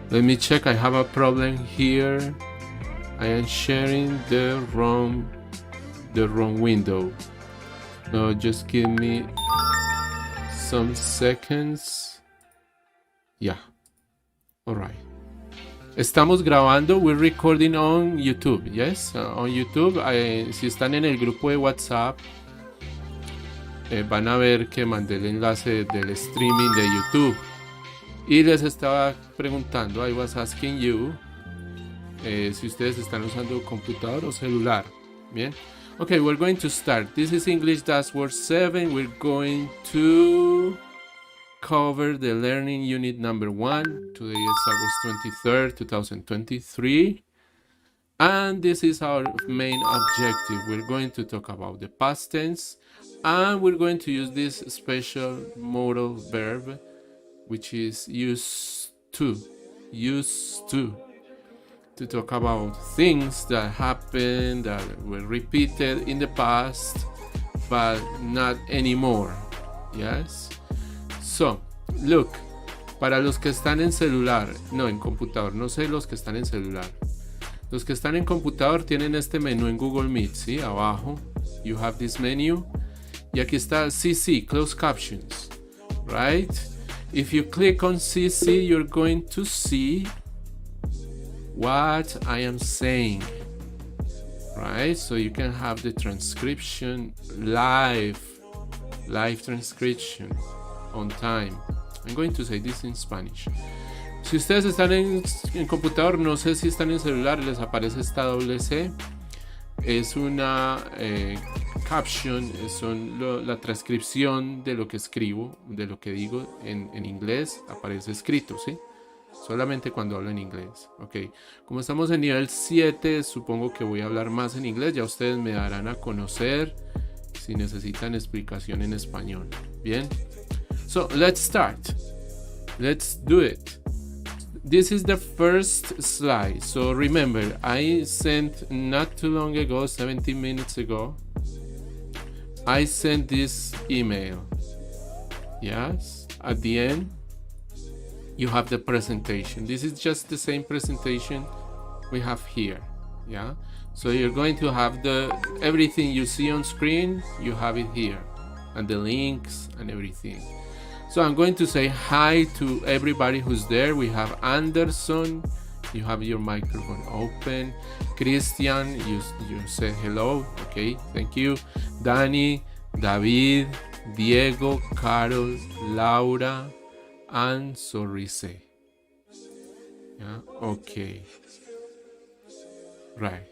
Let me check. I have a problem here. I am sharing the wrong window. No, just give me some seconds. Yeah. All right. Estamos grabando. We're recording on YouTube. Yes, on YouTube. Si están en el grupo de WhatsApp, van a ver que mandé el enlace del streaming de YouTube. Y les estaba preguntando, I was asking you, si ustedes están usando computador o celular. Bien. Okay, we're going to start. This is English Dashboard 7. We're going to cover the learning unit number 1. Today is August 23rd, 2023. And this is our main objective. We're going to talk about the past tense, and we're going to use this special modal verb, which is used to talk about things that happened, that were repeated in the past, but not anymore. Yes? So, look, para los que están en celular, no, en computador, no sé los que están en celular. Los que están en computador tienen este menú en Google Meet, ¿sí? Abajo, you have this menu. Y aquí está CC, Closed Captions, right? If you click on CC, you're going to see what I am saying, right? So you can have the transcription live transcription on time. I'm going to say this in Spanish. Si ustedes están en computador, no sé si están en celular, les aparece esta doble C. Es una caption, la transcripción de lo que escribo, de lo que digo en inglés, aparece escrito, ¿sí? Solamente cuando hablo en inglés, ok. Como estamos en nivel 7, supongo que voy a hablar más en inglés. Ya ustedes me darán a conocer si necesitan explicación en español. Bien. So, let's start. Let's do it. This is the first slide. So remember, I sent not too long ago, 17 minutes ago, I sent this email. Yes, at the end, you have the presentation. This is just the same presentation we have here. Yeah, so you're going to have everything you see on screen, you have it here, and the links and everything. So I'm going to say hi to everybody who's there. We have Anderson, you have your microphone open. Christian, you said hello, okay, thank you. Dani, David, Diego, Carol, Laura, and Sorise. Yeah, okay. Right.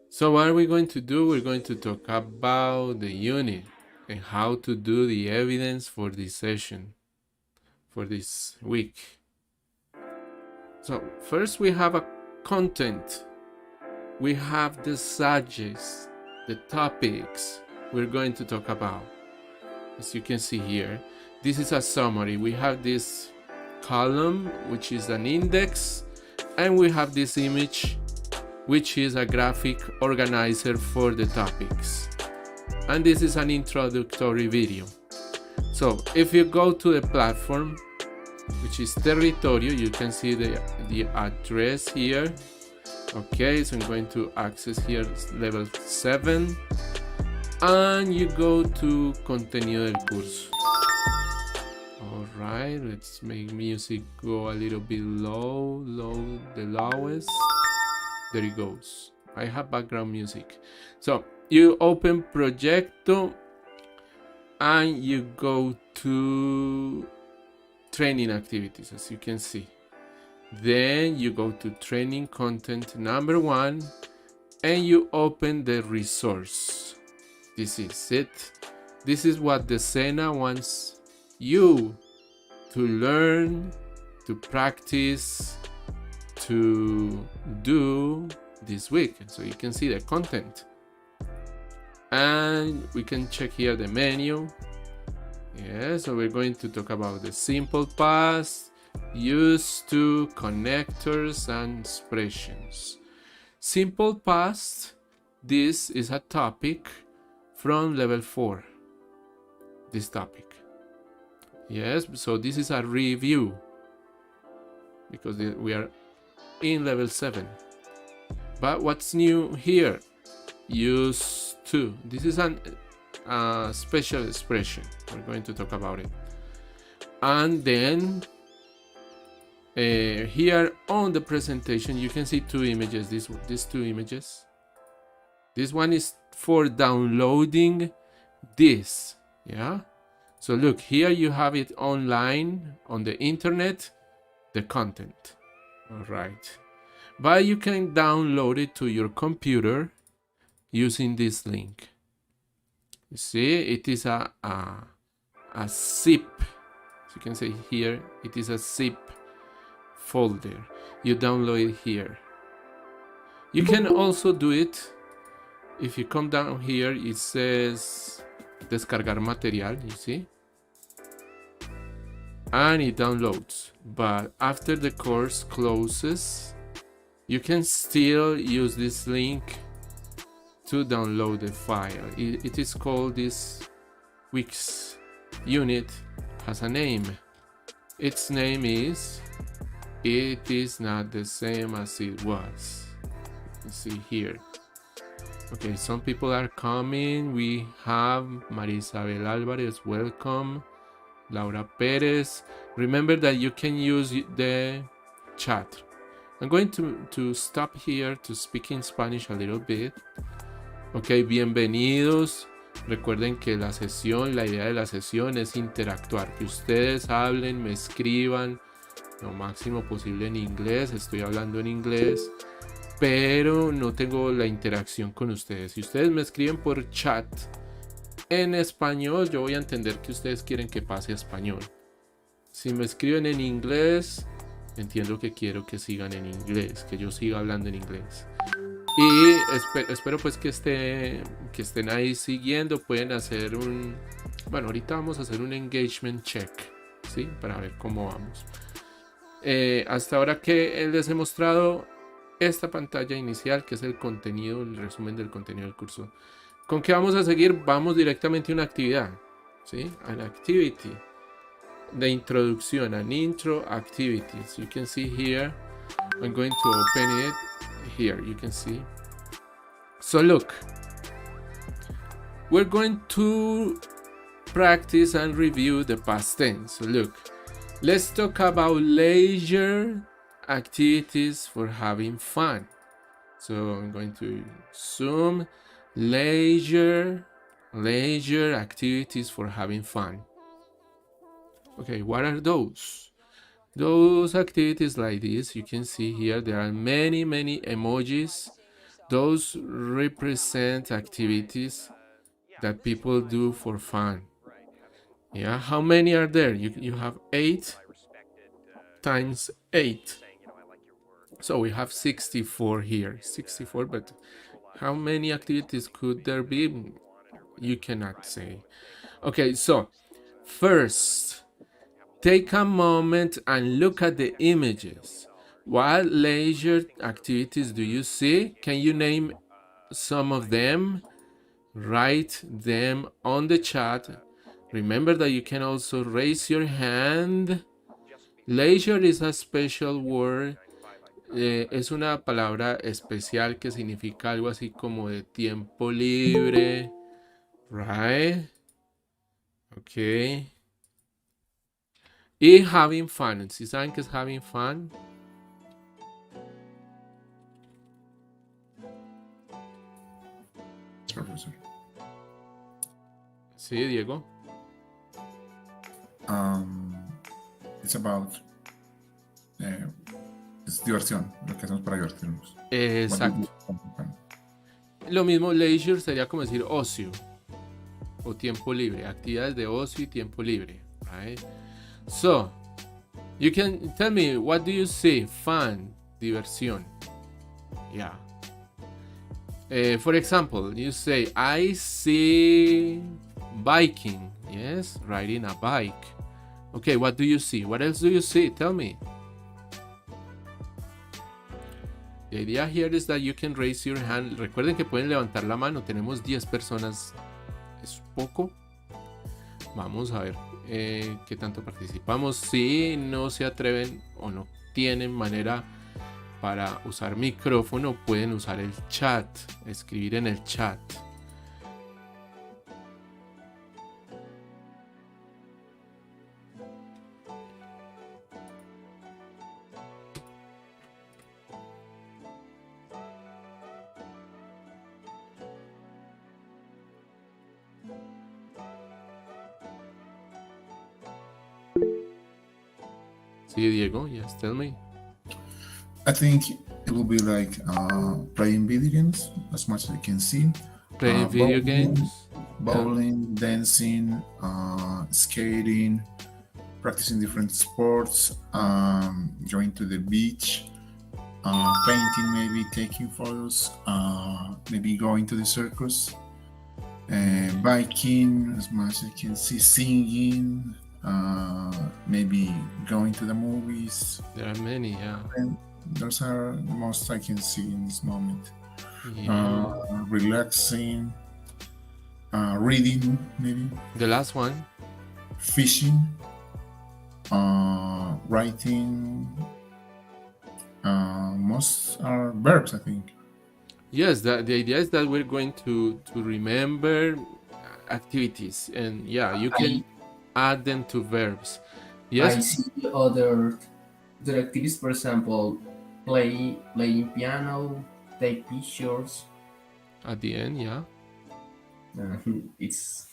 So what are we going to do? We're going to talk about the unit and how to do the evidence for this session, for this week. So first we have a content. We have the subjects, the topics we're going to talk about. As you can see here, this is a summary. We have this column, which is an index, and we have this image, which is a graphic organizer for the topics. And this is an introductory video. So if you go to the platform, which is Territorio, you can see the address here. Okay, so I'm going to access here level 7, and you go to contenido del curso. All right, let's make music go a little bit low, the lowest. There it goes. I have background music. So you open Proyecto and you go to training activities, as you can see. Then you go to training content number 1 and you open the resource. This is it. This is what the SENA wants you to learn, to practice, to do this week. So you can see the content. And we can check here the menu. Yeah, so we're going to talk about the simple past, used to, connectors, and expressions. Simple past, this is a topic from level 4. This topic. Yes, so this is a review. because we are in level 7. But what's new here? Use to. This is a special expression. We're going to talk about it. And then here on the presentation, you can see two images. These two images. This one is for downloading this. Yeah. So look, here you have it online on the internet, the content. All right. But you can download it to your computer using this link. You see, it is a zip. As you can see here, it is a zip folder. You download it here. You can also do it if you come down here. It says descargar material, you see, and it downloads. But after the course closes, you can still use this link to download the file. It is called, this week's unit has a name. Its name is It Is Not the Same as It Was. You see here. Okay, some people are coming. We have Marisabel Alvarez, welcome. Laura Perez. Remember that you can use the chat. I'm going to stop here to speak in Spanish a little bit. Ok, bienvenidos. Recuerden que la idea de la sesión es interactuar, que ustedes hablen, me escriban lo máximo posible en inglés. Estoy hablando en inglés, pero no tengo la interacción con ustedes. Si ustedes me escriben por chat en español, yo voy a entender que ustedes quieren que pase a español. Si me escriben en inglés, entiendo que quiero que sigan en inglés, que yo siga hablando en inglés. Y espero pues que estén ahí siguiendo. Pueden hacer bueno, ahorita vamos a hacer un engagement check, ¿sí? Para ver cómo vamos. Hasta ahora que les he mostrado esta pantalla inicial, que es el contenido, el resumen del contenido del curso. ¿Con qué vamos a seguir? Vamos directamente a una actividad, ¿sí? An activity de introducción, an intro activity. So you can see here, I'm going to open it. Here you can see. So look, we're going to practice and review the past tense. So look, let's talk about leisure activities for having fun. So I'm going to zoom. Leisure activities for having fun. Okay, what are those? Those activities like this, you can see here, there are many emojis. Those represent activities that people do for fun. Yeah, how many are there? You have 8 times 8. So we have 64 here. 64, but how many activities could there be? You cannot say. Okay, so first, take a moment and look at the images. What leisure activities do you see? Can you name some of them? Write them on the chat. Remember that you can also raise your hand. Leisure is a special word. Es una palabra especial que significa algo así como de tiempo libre. Right? Okay. Y having fun. ¿Sí saben qué es having fun? Profesor. Sí, Diego. It's about es diversión, lo que hacemos para divertirnos. Exacto. Lo mismo, leisure sería como decir ocio o tiempo libre, actividades de ocio y tiempo libre, right? So, you can tell me, what do you see? Fun, diversión. Yeah. For example, you say, I see biking. Yes, riding a bike. Okay, what do you see? What else do you see? Tell me. The idea here is that you can raise your hand. Recuerden que pueden levantar la mano. Tenemos 10 personas. ¿Es poco? Vamos a ver qué tanto participamos. Si no se atreven o no tienen manera para usar micrófono, pueden usar el chat, escribir en el chat. Sí, Diego, yes, tell me. I think it will be like playing video games as much as I can see. Playing video games. Bowling, dancing, skating, practicing different sports, going to the beach, painting, maybe taking photos, maybe going to the circus, biking as much as I can see, singing, maybe going to the movies. There are many, yeah. And those are the most I can see in this moment. Yeah. Relaxing, reading, maybe. The last one. Fishing, writing. Most are verbs, I think. Yes, the idea is that we're going to remember activities, and yeah, you can add them to verbs. Yes. I see other activities, for example, playing piano, take pictures. At the end, yeah. It's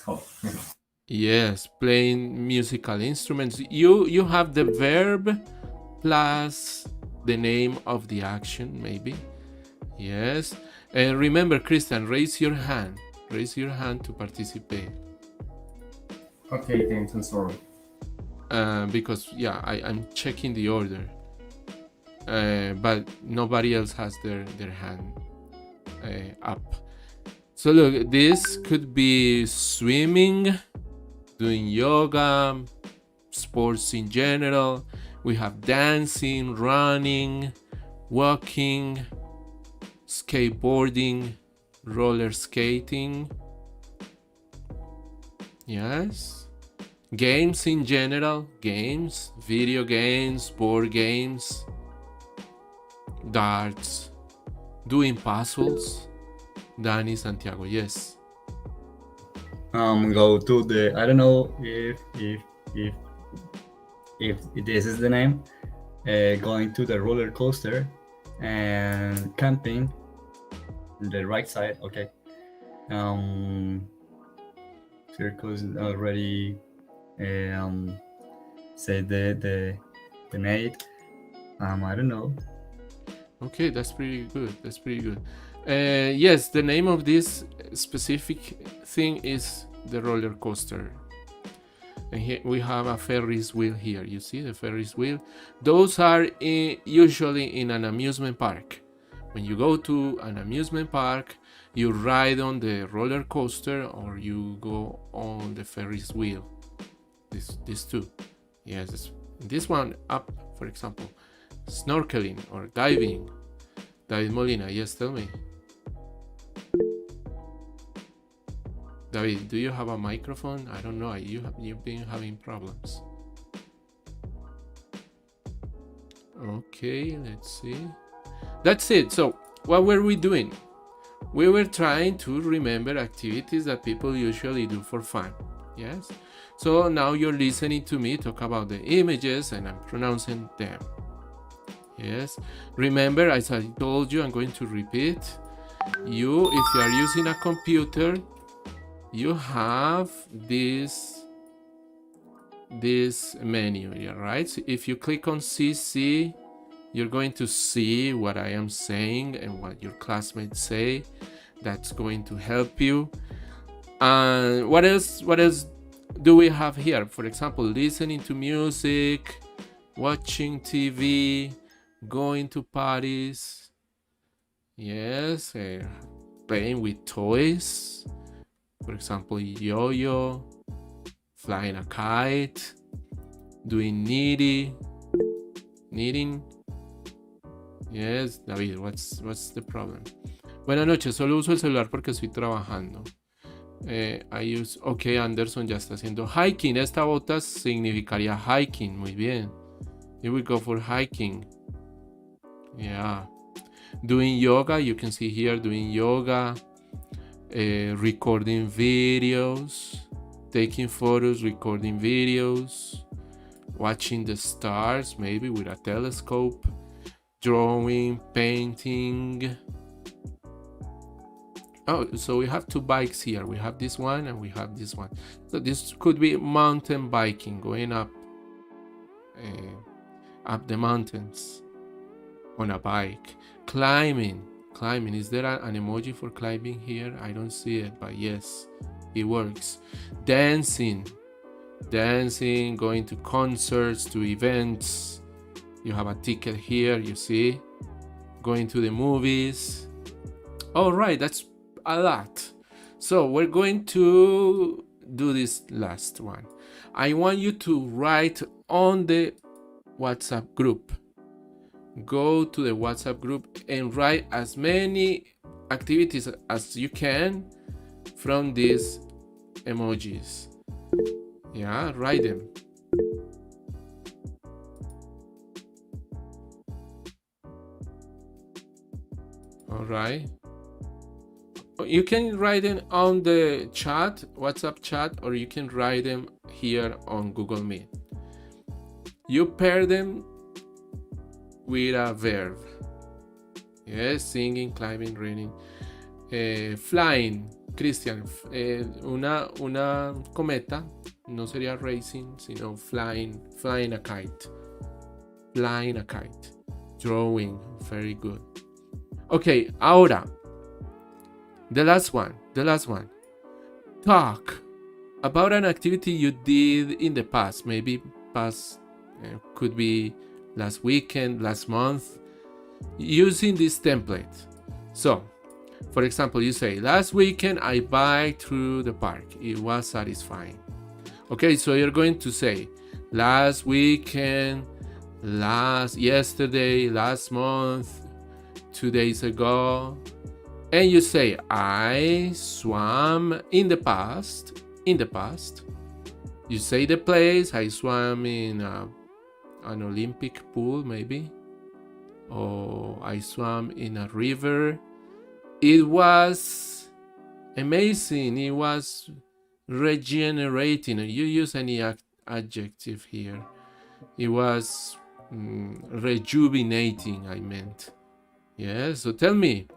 hot. Yes, playing musical instruments. You have the verb plus the name of the action, maybe. Yes. And remember, Christian, raise your hand. Raise your hand to participate. Okay, thanks. I'm sorry. Because yeah, I'm checking the order. But nobody else has their hand up. So look, this could be swimming, doing yoga, sports in general. We have dancing, running, walking, skateboarding, roller skating. Yes. Games in general, games, video games, board games, darts, doing puzzles. Danny, Santiago, yes. Go to the, I don't know if this is the name, going to the roller coaster and camping on the right side. Okay. Circus already said the name. I don't know. Okay, that's pretty good. That's pretty good. Yes, the name of this specific thing is the roller coaster. And here we have a Ferris wheel here. You see the Ferris wheel? Those are usually in an amusement park. When you go to an amusement park, you ride on the roller coaster or you go on the Ferris wheel. These two. Yes, this one up, for example, snorkeling or diving. David Molina, yes, tell me. David, do you have a microphone? I don't know. You've been having problems. Okay, let's see. That's it. So, what were we doing? We were trying to remember activities that people usually do for fun. Yes? So now you're listening to me talk about the images and I'm pronouncing them. Yes? Remember, as I told you, I'm going to repeat. If you are using a computer, you have this menu, right? So if you click on CC, you're going to see what I am saying and what your classmates say. That's going to help you. And what else do we have here? For example, listening to music, watching TV, going to parties. Yes, playing with toys. For example, yo-yo, flying a kite, doing knitting. Yes, David, what's the problem? Buenas noches, solo uso el celular porque estoy trabajando. Okay, Anderson ya está haciendo hiking. Esta bota significaría hiking, muy bien. Here we go for hiking. Yeah. Doing yoga, you can see here doing yoga, recording videos, taking photos, recording videos, watching the stars, maybe with a telescope, drawing, painting. Oh, so we have two bikes here. We have this one and we have this one. So this could be mountain biking, going up the mountains on a bike. Climbing. Is there an emoji for climbing here? I don't see it, but yes, it works. Dancing, going to concerts, to events. You have a ticket here, you see. Going to the movies. All right, that's a lot. So we're going to do this last one. I want you to write on the WhatsApp group. Go to the WhatsApp group and write as many activities as you can from these emojis. Yeah, write them. All right. You can write them on the chat, WhatsApp chat, or you can write them here on Google Meet. You pair them with a verb. Yes, singing, climbing, reading, flying. Christian, una cometa no sería racing, sino flying a kite. Flying a kite. Drawing, very good. Okay, ahora, the last one. Talk about an activity you did in the past. Maybe past, could be last weekend, last month, using this template. So, for example, you say, last weekend I biked through the park. It was satisfying. Okay, so you're going to say, last weekend, yesterday, last month, 2 days ago. And you say, I swam in the past. You say the place. I swam in an Olympic pool, maybe. Or I swam in a river. It was amazing. It was regenerating. You use any adjective here. It was rejuvenating, I meant. Yeah, so tell me,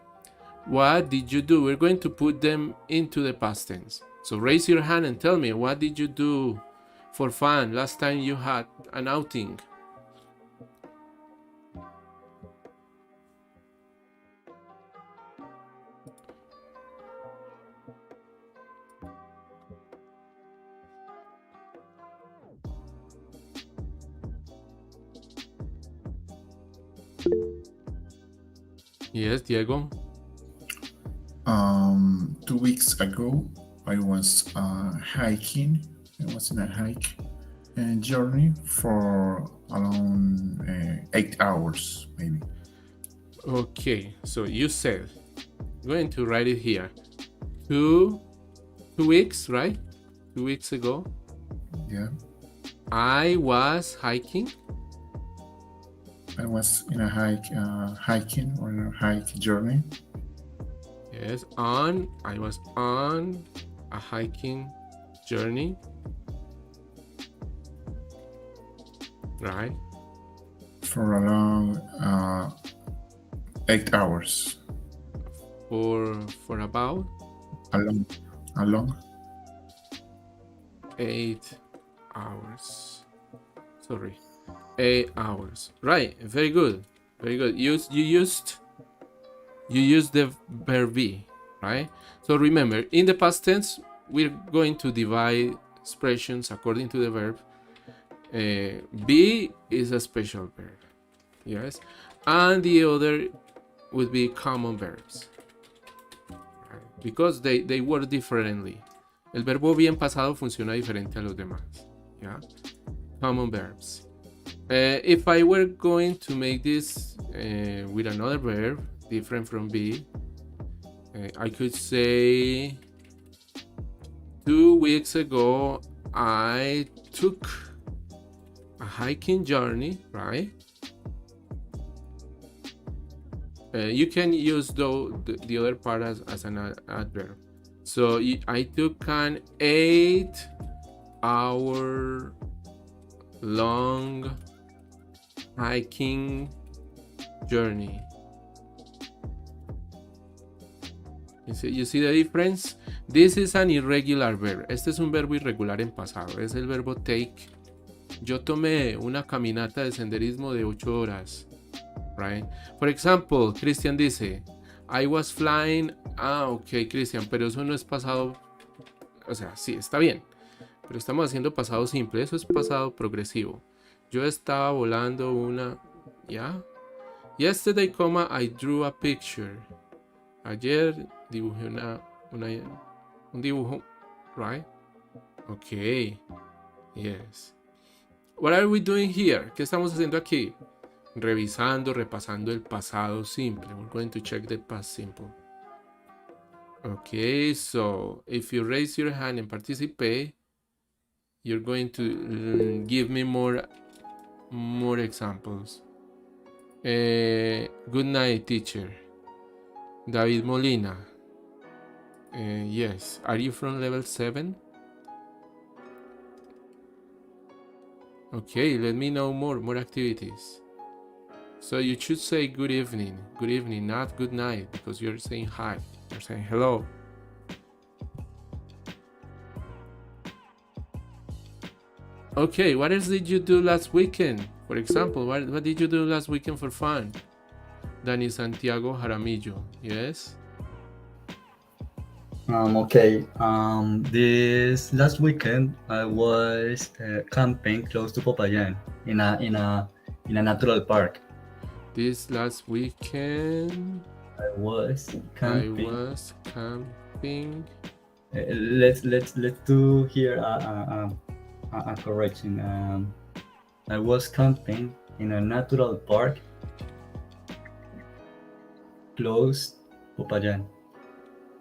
what did you do? We're going to put them into the past tense. So raise your hand and tell me, what did you do for fun last time you had an outing? Yes, Diego. 2 weeks ago, I was hiking. I was in a hike journey for around 8 hours, maybe. Okay, so you said, I'm going to write it here. 2 weeks, right? 2 weeks ago. Yeah. I was hiking. I was in a hiking or a hike journey. Yes, I was on a hiking journey. Right. For around 8 hours. For about along 8 hours. Sorry. 8 hours. Right. Very good. You used the verb be, right? So remember, in the past tense, we're going to divide expressions according to the verb. Be is a special verb, yes, and the other would be common verbs, right? Because they work differently. El verbo be en pasado funciona diferente a los demás, yeah. Common verbs. If I were going to make this with another verb different from be, I could say 2 weeks ago I took a hiking journey, right? You can use the other part as an adverb. So I took an 8-hour long hiking journey. You see the difference? This is an irregular verb. Este es un verbo irregular en pasado. Es el verbo take. Yo tomé una caminata de senderismo de 8 horas. Right? For example, Christian dice, I was flying. Ok, Christian, pero eso no es pasado. O sea, sí, está bien. Pero estamos haciendo pasado simple. Eso es pasado progresivo. Yo estaba volando una. ¿Ya? Yesterday, I drew a picture. Ayer dibujé un dibujo. Right? Ok. Yes. What are we doing here? ¿Qué estamos haciendo aquí? Revisando, repasando el pasado simple. We're going to check the past simple. Okay, so if you raise your hand and participate, you're going to give me more examples. Good night, teacher. David Molina. Yes. Are you from level 7? Okay, let me know more activities. So you should say good evening, not good night, because you're saying hi, you're saying hello. Okay, what else did you do last weekend? For example, what did you do last weekend for fun? Dani Santiago Jaramillo, yes? Okay. This last weekend I was camping close to Popayan in a natural park. This last weekend I was camping. Let's do here a correction. I was camping in a natural park close Popayan.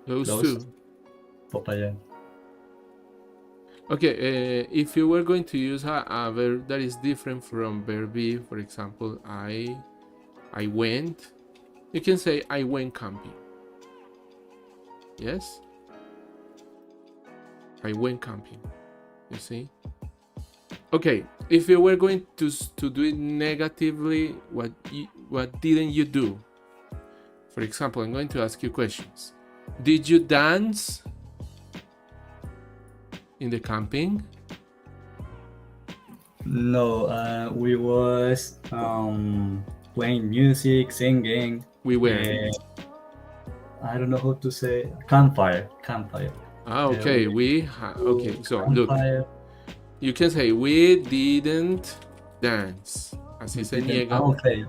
Close to Popayan. Okay, if you were going to use a verb that is different from verb be, for example, I went, you can say I went camping. Yes? I went camping. You see? Okay, if you were going to do it negatively, what didn't you do? For example, I'm going to ask you questions. Did you dance in the camping? No, we was playing music, singing. We were. I don't know how to say campfire. Okay, okay. So campfire. Look, you can say we didn't dance. Así se niega. Okay.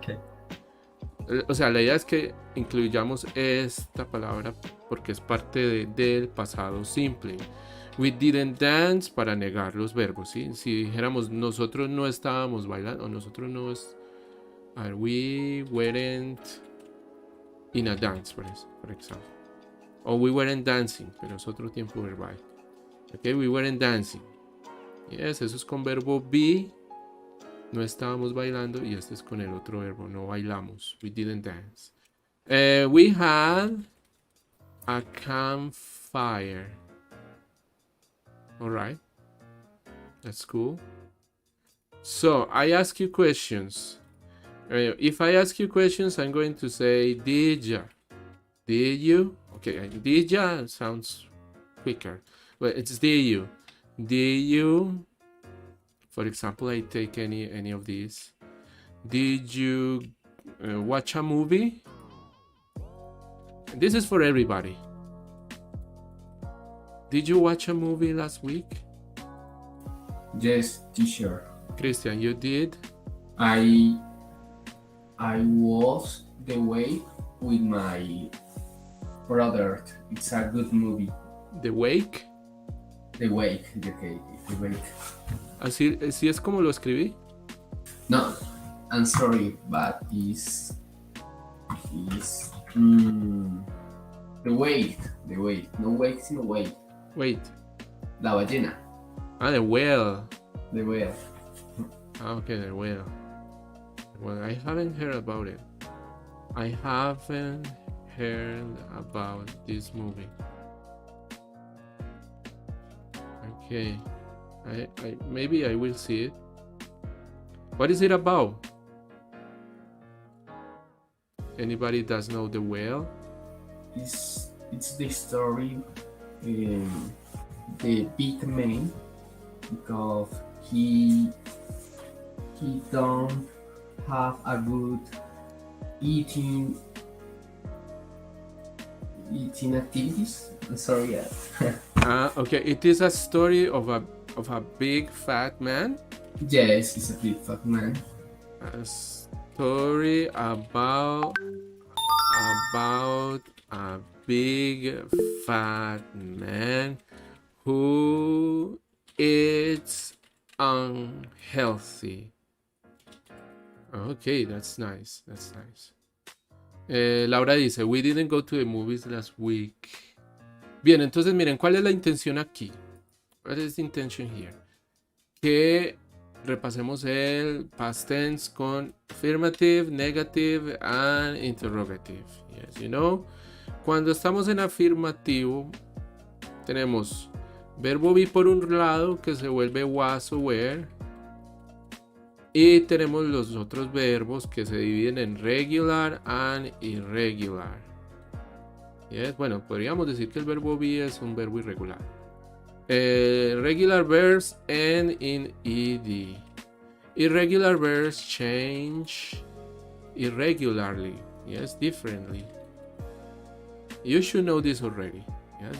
O sea, la idea es que incluyamos esta palabra porque es parte del pasado simple. We didn't dance para negar los verbos, ¿sí? Si dijéramos nosotros no estábamos bailando o nosotros no we weren't in a dance, por example. O we weren't dancing, pero es otro tiempo verbal. Okay, we weren't dancing. Yes, eso es con verbo be. No estábamos bailando y este es con el otro verbo, no bailamos. We didn't dance. We had a campfire. All right, that's cool. So I ask you questions. If I ask you questions, I'm going to say did ya? Did you? Okay, did ya sounds quicker, but it's did you? Did you? For example, I take any of these. Did you watch a movie? This is for everybody. Did you watch a movie last week? Yes, teacher. Christian, you did? I was the wake with my brother. It's a good movie. The Wake. The Wake. Okay, The Wake. ¿Así es como lo escribí? No, I'm sorry, but is The Wake. No wake, sino wake. Wait. La ballena. The Whale. The Whale. Okay, the whale. Well, I haven't heard about it. I haven't heard about this movie. Okay, I maybe I will see it. What is it about? Anybody does know the whale? It's the story, the big man, because he don't have a good eating activities. Sorry, Okay, it is a story of a big fat man. yes, he's a big fat man. A story about a big fat man who eats unhealthy. Okay, that's nice. That's nice. Laura dice, we didn't go to the movies last week. Bien, entonces miren, ¿cuál es la intención aquí? What is the intention here? Que repasemos el past tense con affirmative, negative and interrogative. Yes, you know. Cuando estamos en afirmativo, tenemos verbo be por un lado que se vuelve was o were. Y tenemos los otros verbos que se dividen en regular and irregular. Yes, bueno, podríamos decir que el verbo be es un verbo irregular. Regular verbs end in ed. Irregular verbs change irregularly. Yes, differently. You should know this already.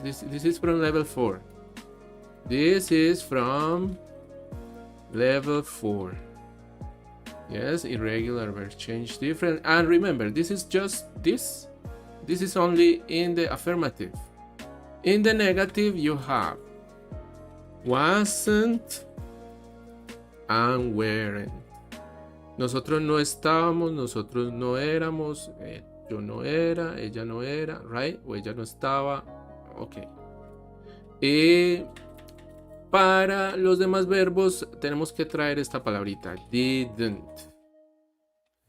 Yes, this is from level 4. This is from level 4. Yes, irregular verbs change different. And remember, this is just this. This is only in the affirmative. In the negative, you have wasn't and weren't. Nosotros no estábamos, nosotros no éramos, yo no era, ella no era, right? O ella no estaba, ok. Y para los demás verbos tenemos que traer esta palabrita, didn't.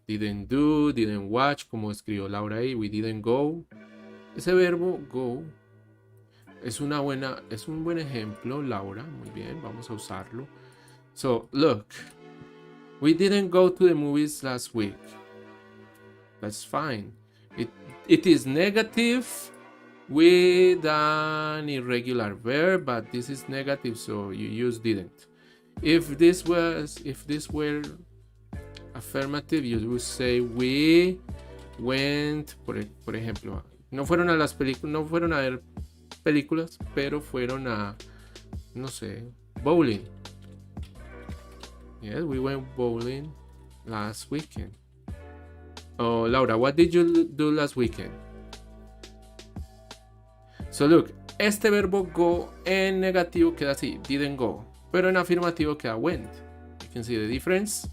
Didn't do, didn't watch, como escribió Laura ahí, we didn't go. Ese verbo go es un buen ejemplo, Laura, muy bien, vamos a usarlo. So, look, we didn't go to the movies last week. That's fine. It is negative with an irregular verb, but this is negative, so you use didn't. If this were affirmative, you would say we went, por ejemplo, no fueron a las películas, no fueron a ver películas, pero fueron a, no sé, bowling. Yes, we went bowling last weekend. Oh, Laura, what did you do last weekend? So look, este verbo go en negativo queda así, didn't go, pero en afirmativo queda went. You can see the difference,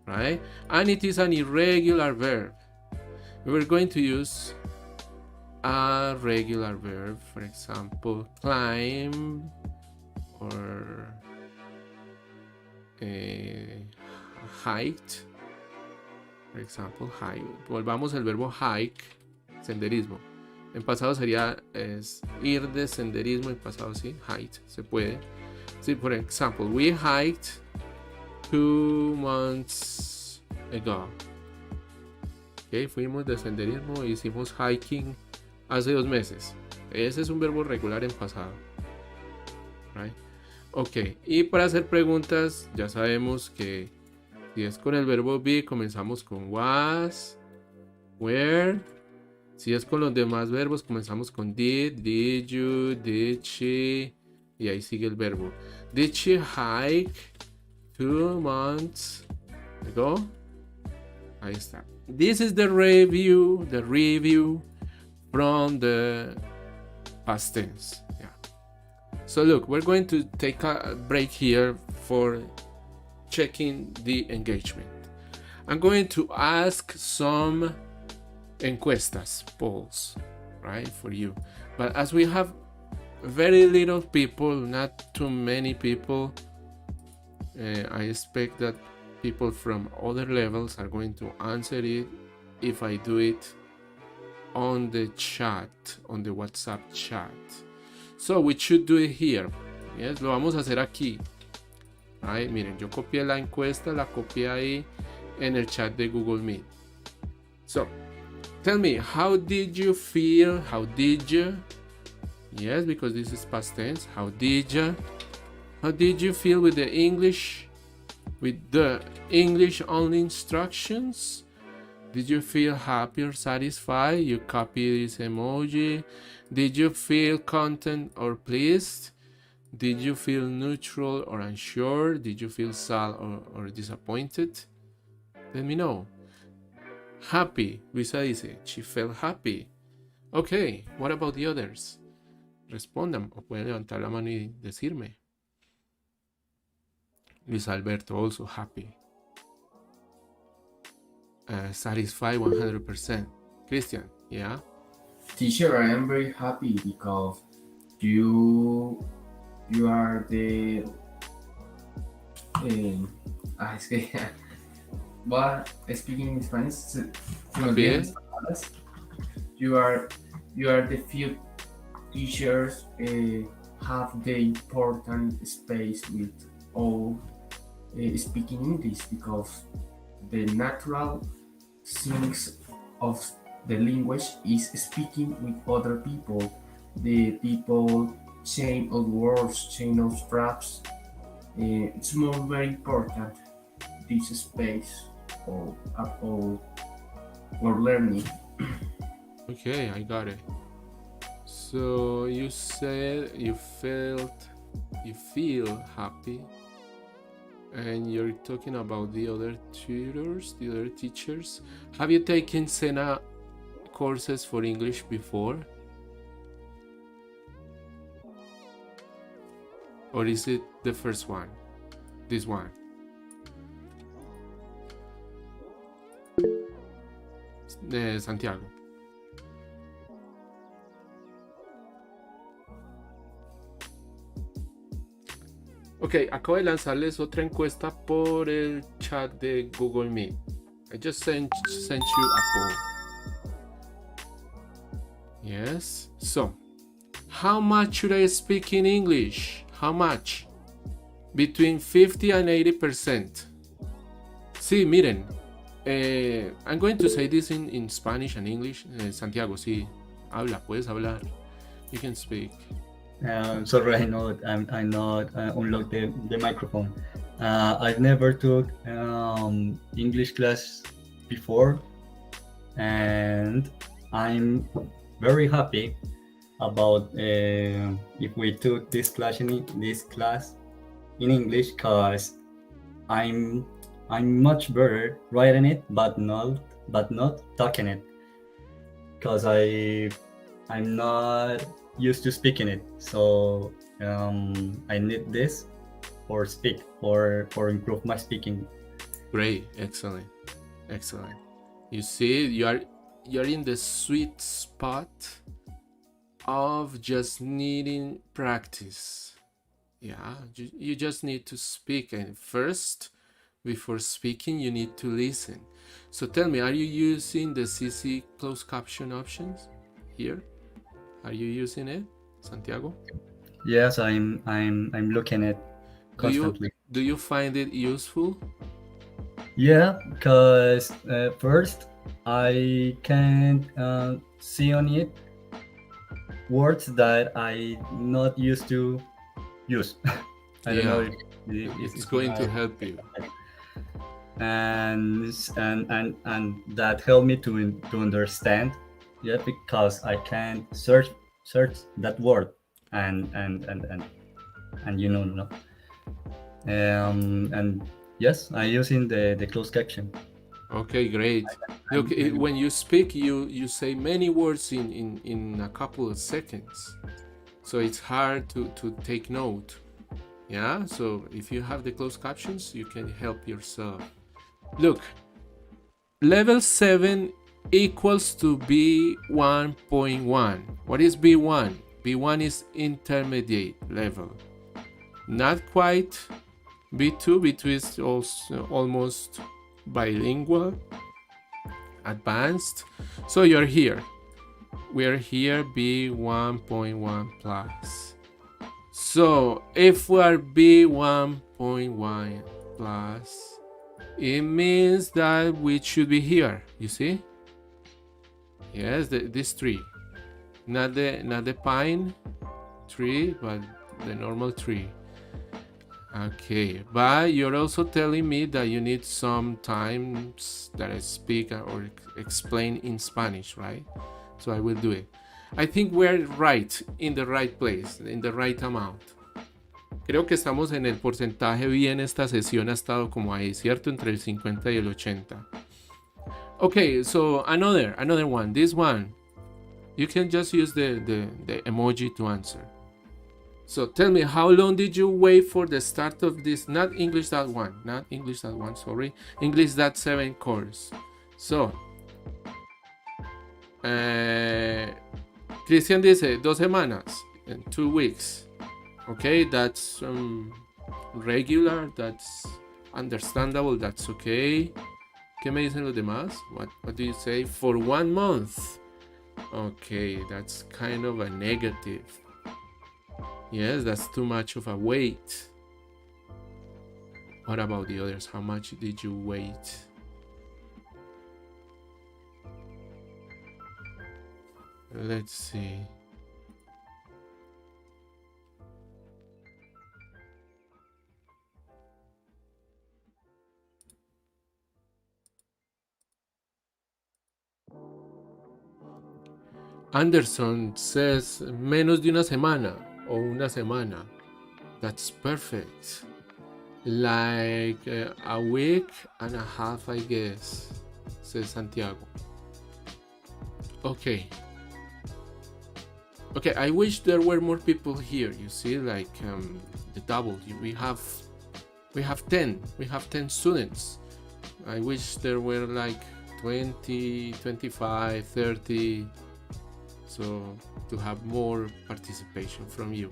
right? And it is an irregular verb. We're going to use a regular verb, for example, climb or hiked. For example, hike. Volvamos al verbo hike, senderismo. En pasado sería ir de senderismo, en pasado sí, hike, se puede. Sí, por ejemplo, we hiked 2 months ago. Okay, fuimos de senderismo, hicimos hiking hace 2 meses. Ese es un verbo regular en pasado. Right? Ok, y para hacer preguntas, ya sabemos que si es con el verbo be, comenzamos con was, were. Si es con los demás verbos, comenzamos con did you, did she, y ahí sigue el verbo. Did she hike 2 months ago? Ahí está. This is the review from the past tense. Yeah. So look, we're going to take a break here for checking the engagement. I'm going to ask some encuestas, polls, right, for you. But as we have very little people, not too many people, I expect that people from other levels are going to answer it if I do it on the chat, on the WhatsApp chat. So we should do it here. Yes, lo vamos a hacer aquí. Right, miren, yo copié la encuesta, la copié ahí en el chat de Google Meet. So, tell me, how did you feel? How did you? Yes, because this is past tense. How did you? How did you feel with the English? With the English only instructions? Did you feel happy or satisfied? You copy this emoji. Did you feel content or pleased? Did you feel neutral or unsure? Did you feel sad or disappointed? Let me know. Happy. Luisa dice, she felt happy. Okay, what about the others? Respondan o pueden levantar la mano y decirme. Luis Alberto also happy. Satisfied 100%. Christian, yeah? Teacher, I am very happy because you are the es que but speaking in Spanish you are the few teachers have the important space with all speaking English, because the natural things of the language is speaking with other people. The people chain of words, chain of phrases. It's more very important, this space or learning. Okay, I got it. So you said you feel happy, and you're talking about the other tutors, the other teachers. Have you taken Sena courses for English before? Or is it the first one? This one? Santiago. Ok, acabo de lanzarles otra encuesta por el chat de Google Meet. I just sent you a poll. Yes. So, how much should I speak in English? How much? Between 50 and 80%. Sí, miren. I'm going to say this in Spanish and English. Santiago, sí. Habla, puedes hablar. You can speak. Sorry, I not unlocked the microphone. I've never took English class before, and I'm very happy about if we took this class in English, because I'm much better writing it, but not talking it, because I'm not used to speaking it. So I need this for speak or improve my speaking. Great, excellent. You see, you're in the sweet spot of just needing practice. Yeah, you just need to speak, and first, before speaking, you need to listen. So tell me, are you using the CC closed caption options here? Are you using it, Santiago? Yes, I'm looking at constantly. Do you find it useful? Yeah, because first I can see on it words that I not used to use. I don't know if it's going to help you. And that helped me to understand. Yeah, because I can search that word and you know. And yes, I using the closed caption. Okay, great. Look, when you speak, you say many words in a couple of seconds, so it's hard to take note. Yeah, so if you have the closed captions, you can help yourself. Look, level 7 equals to B1.1. What is B1? B1 is intermediate level. Not quite B2 is also almost bilingual, advanced. So you're here. We're here B1.1 plus. So if we are B1.1 plus, it means that we should be here. You see? Yes, this tree, not the pine tree, but the normal tree. Okay, but you're also telling me that you need some times that I speak or explain in Spanish, right? So I will do it. I think we're right, in the right place, in the right amount. Creo que estamos en el porcentaje bien. Esta sesión ha estado como ahí, ¿cierto? Entre el 50 y el 80. Okay, so another one. This one, you can just use the emoji to answer. So tell me, how long did you wait for the start of this, not English that one, sorry, English that 7 course? So, Christian dice 2 semanas, and 2 weeks. Okay, that's regular, that's understandable, that's okay. ¿Qué me dicen los demás? What do you say? For 1 month. Okay, that's kind of a negative. Yes, that's too much of a wait. What about the others? How much did you wait? Let's see. Anderson says menos de una semana o una semana. That's perfect. Like a week and a half, I guess, says Santiago. Okay. Okay, I wish there were more people here. You see, like the double. We have 10. We have 10 students. I wish there were like 20, 25, 30. So to have more participation from you.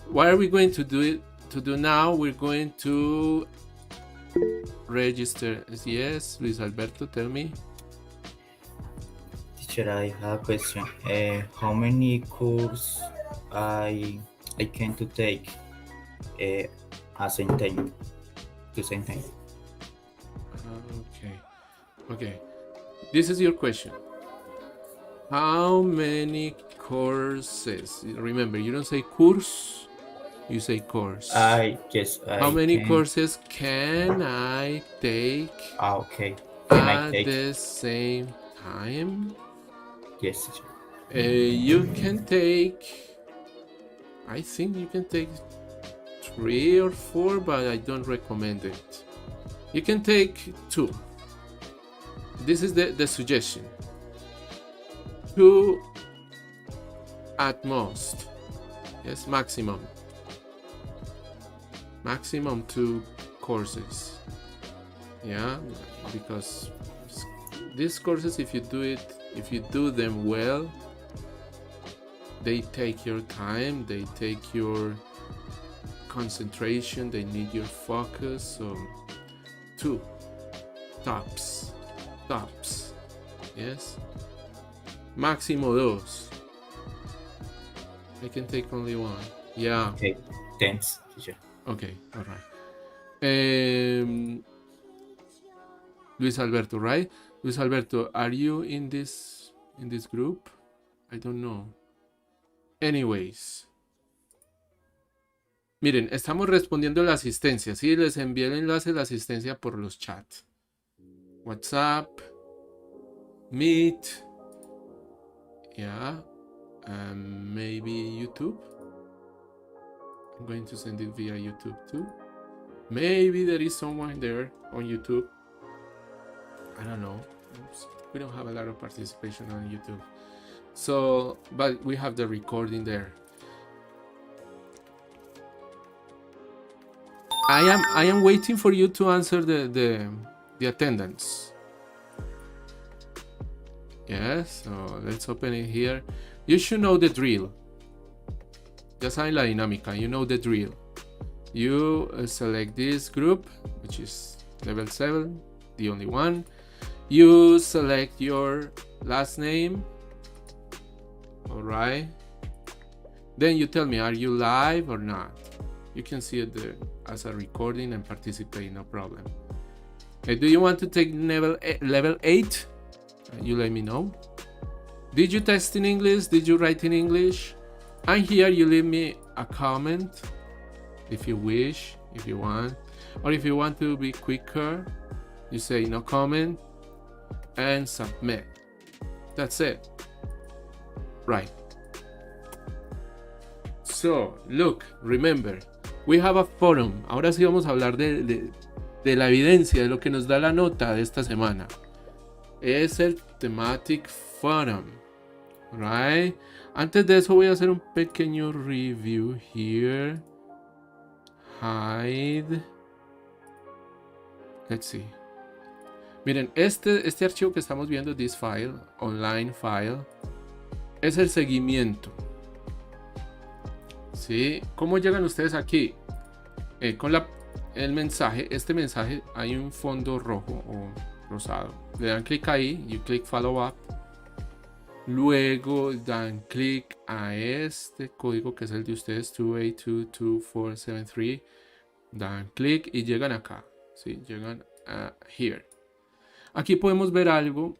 What are we going to do now? We're going to register. Yes, Luis Alberto, tell me. Teacher, I have a question. How many courses I can to take at same time? To same time. Okay. This is your question. How many courses? Remember, you don't say course, you say course. How many courses can I take okay. at the same time? Yes, teacher. You can take, I think you can take 3 or 4, but I don't recommend it. You can take 2. This is the suggestion. 2 at most. Yes, maximum 2 courses. Yeah, because these courses, if you do them well, they take your time, they take your concentration, they need your focus. So 2 tops. Yes, máximo 2. I can take only 1. Yeah. Okay, thanks, teacher. Okay, all right. Luis Alberto, right? Luis Alberto, are you in this group? I don't know. Anyways. Miren, estamos respondiendo la asistencia. Sí, les envié el enlace de la asistencia por los chats. WhatsApp, Meet, yeah, maybe YouTube. I'm going to send it via YouTube too. Maybe there is someone there on YouTube. I don't know. We don't have a lot of participation on YouTube. So, but we have the recording there. I am waiting for you to answer the attendance. Yes, so let's open it here. You should know the drill. Ya saben la dinámica, you know the drill. you select this group, which is level 7, the only one. You select your last name. All right. Then you tell me, are you live or not? You can see it there as a recording and participate, no problem. Do you want to take level 8? You let me know. Did you test in English? Did you write in English? And here you leave me a comment if you wish, if you want. Or if you want to be quicker, you say no comment and submit. That's it. Right. So, look, remember, we have a forum. Ahora sí vamos a hablar de la evidencia, de lo que nos da la nota de esta semana. Es el Thematic Forum. Right? Antes de eso voy a hacer un pequeño review here. Hide. Let's see. Miren, este archivo que estamos viendo, this file, online file, es el seguimiento. ¿Sí? ¿Cómo llegan ustedes aquí? Con el mensaje, este mensaje, hay un fondo rojo o rosado. Le dan clic ahí, you click follow up. Luego dan clic a este código que es el de ustedes, 2822473. Dan clic y llegan acá. ¿Sí? Llegan a here. Aquí podemos ver algo.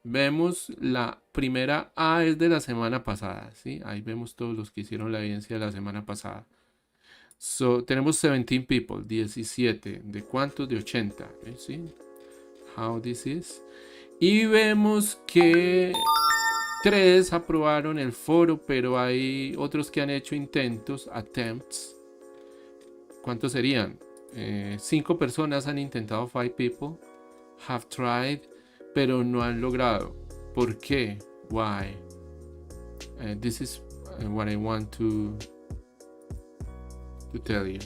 Vemos la primera A es de la semana pasada. ¿Sí? Ahí vemos todos los que hicieron la evidencia de la semana pasada. So, tenemos 17 people, 17. ¿De cuántos? De 80. ¿Sí? How this is. Y vemos que 3 aprobaron el foro, pero hay otros que han hecho intentos, attempts. ¿Cuántos serían? 5 personas han intentado, 5 people have tried, pero no han logrado. ¿Por qué? Why? This is what I want to tell you.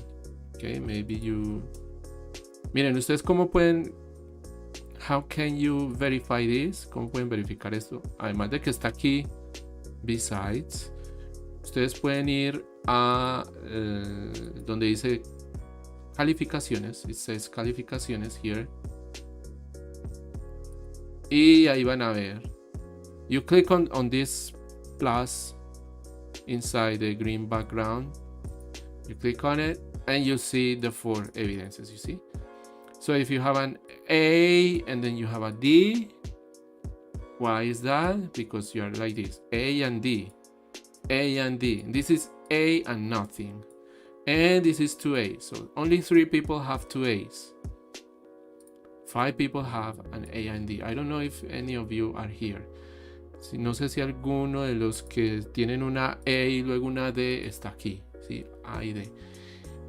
Okay, maybe you... Miren, ustedes cómo pueden... How can you verify this? ¿Cómo pueden verificar esto? Además de que está aquí, besides, ustedes pueden ir a donde dice calificaciones. It says calificaciones here. Y ahí van a ver. You click on this plus inside the green background. You click on it and you see the 4 evidences, you see? So if you have an A and then you have a D, why is that? Because you are like this, A and D, A and D. This is A and nothing. And this is 2A. So only 3 people have 2 A's. 5 people have an A and D. I don't know if any of you are here. Si, no sé si alguno de los que tienen una E y luego una D está aquí. Sí, A y D.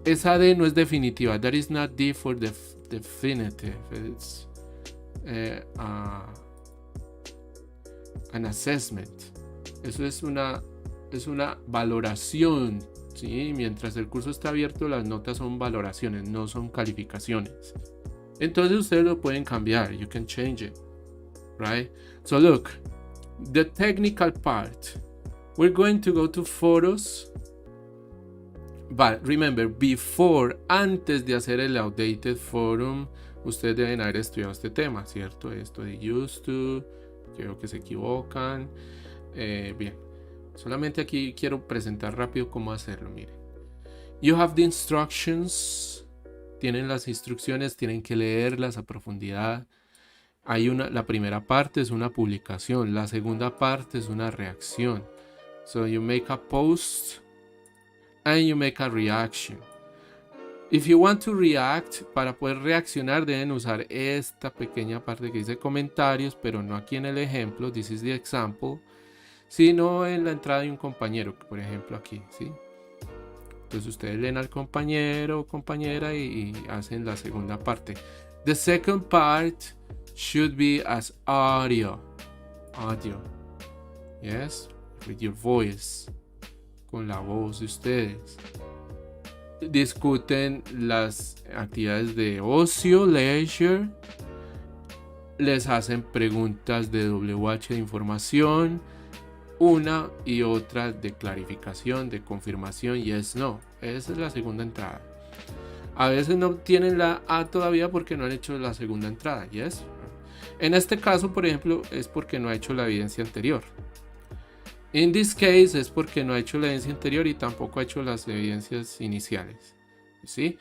Esa D no es definitiva. That is not D for the definitive. It's an assessment. Eso es una valoración. ¿Sí? Mientras el curso está abierto, las notas son valoraciones, no son calificaciones. Entonces ustedes lo pueden cambiar. You can change it. Right? So look, the technical part. We're going to go to photos. But remember, antes de hacer el outdated forum, ustedes deben haber estudiado este tema, ¿cierto? Esto de used to, creo que se equivocan. Bien, solamente aquí quiero presentar rápido cómo hacerlo, miren. You have the instructions. Tienen las instrucciones, tienen que leerlas a profundidad. La primera parte es una publicación, la segunda parte es una reacción. So you make a post and you make a reaction. If you want to react, para poder reaccionar deben usar esta pequeña parte que dice comentarios, pero no aquí en el ejemplo, this is the example, sino en la entrada de un compañero, por ejemplo aquí, ¿sí? Entonces ustedes leen al compañero o compañera y hacen la segunda parte. The second part should be as audio. Yes, with your voice. Con la voz de ustedes. Discuten las actividades de ocio, leisure. Les hacen preguntas de WH de información. una y otra de clarificación, de confirmación, yes, no. Esa es la segunda entrada. A veces no tienen la A todavía porque no han hecho la segunda entrada, yes. En este caso, por ejemplo, es porque no ha hecho la evidencia anterior. In this case es porque no ha hecho la evidencia anterior y tampoco ha hecho las evidencias iniciales. ¿Sí?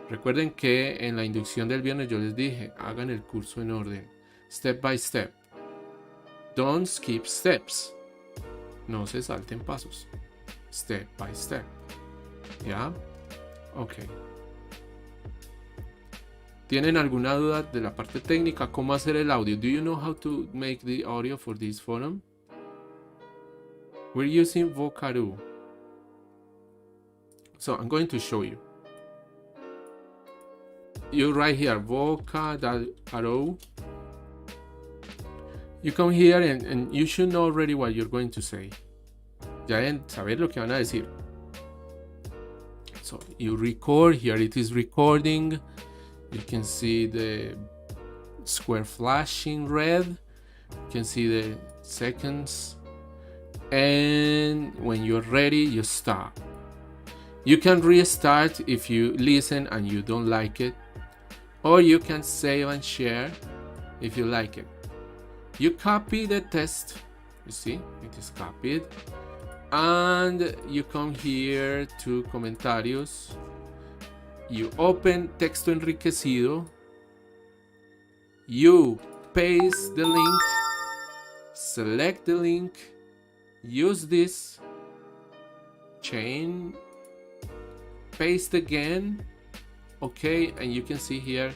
Recuerden que en la inducción del viernes yo les dije, hagan el curso en orden, step by step. Don't skip steps. No se salten pasos. Step by step. ¿Ya? Ok. ¿Tienen alguna duda de la parte técnica? ¿Cómo hacer el audio? Do you know how to make the audio for this forum? We're using Vocaroo. So I'm going to show you. You write here Voca.ro. You come here and you should know already what you're going to say. Ya deben saber lo que van a decir. So you record, here it is recording. You can see the square flashing red. You can see the seconds. And when you're ready, you stop. You can restart if you listen and you don't like it. Or you can save and share if you like it. You copy the test. You see, it is copied. And you come here to comentarios. You open texto enriquecido. You paste the link. Select the link. Use this. Chain. Paste again. Okay, and you can see here,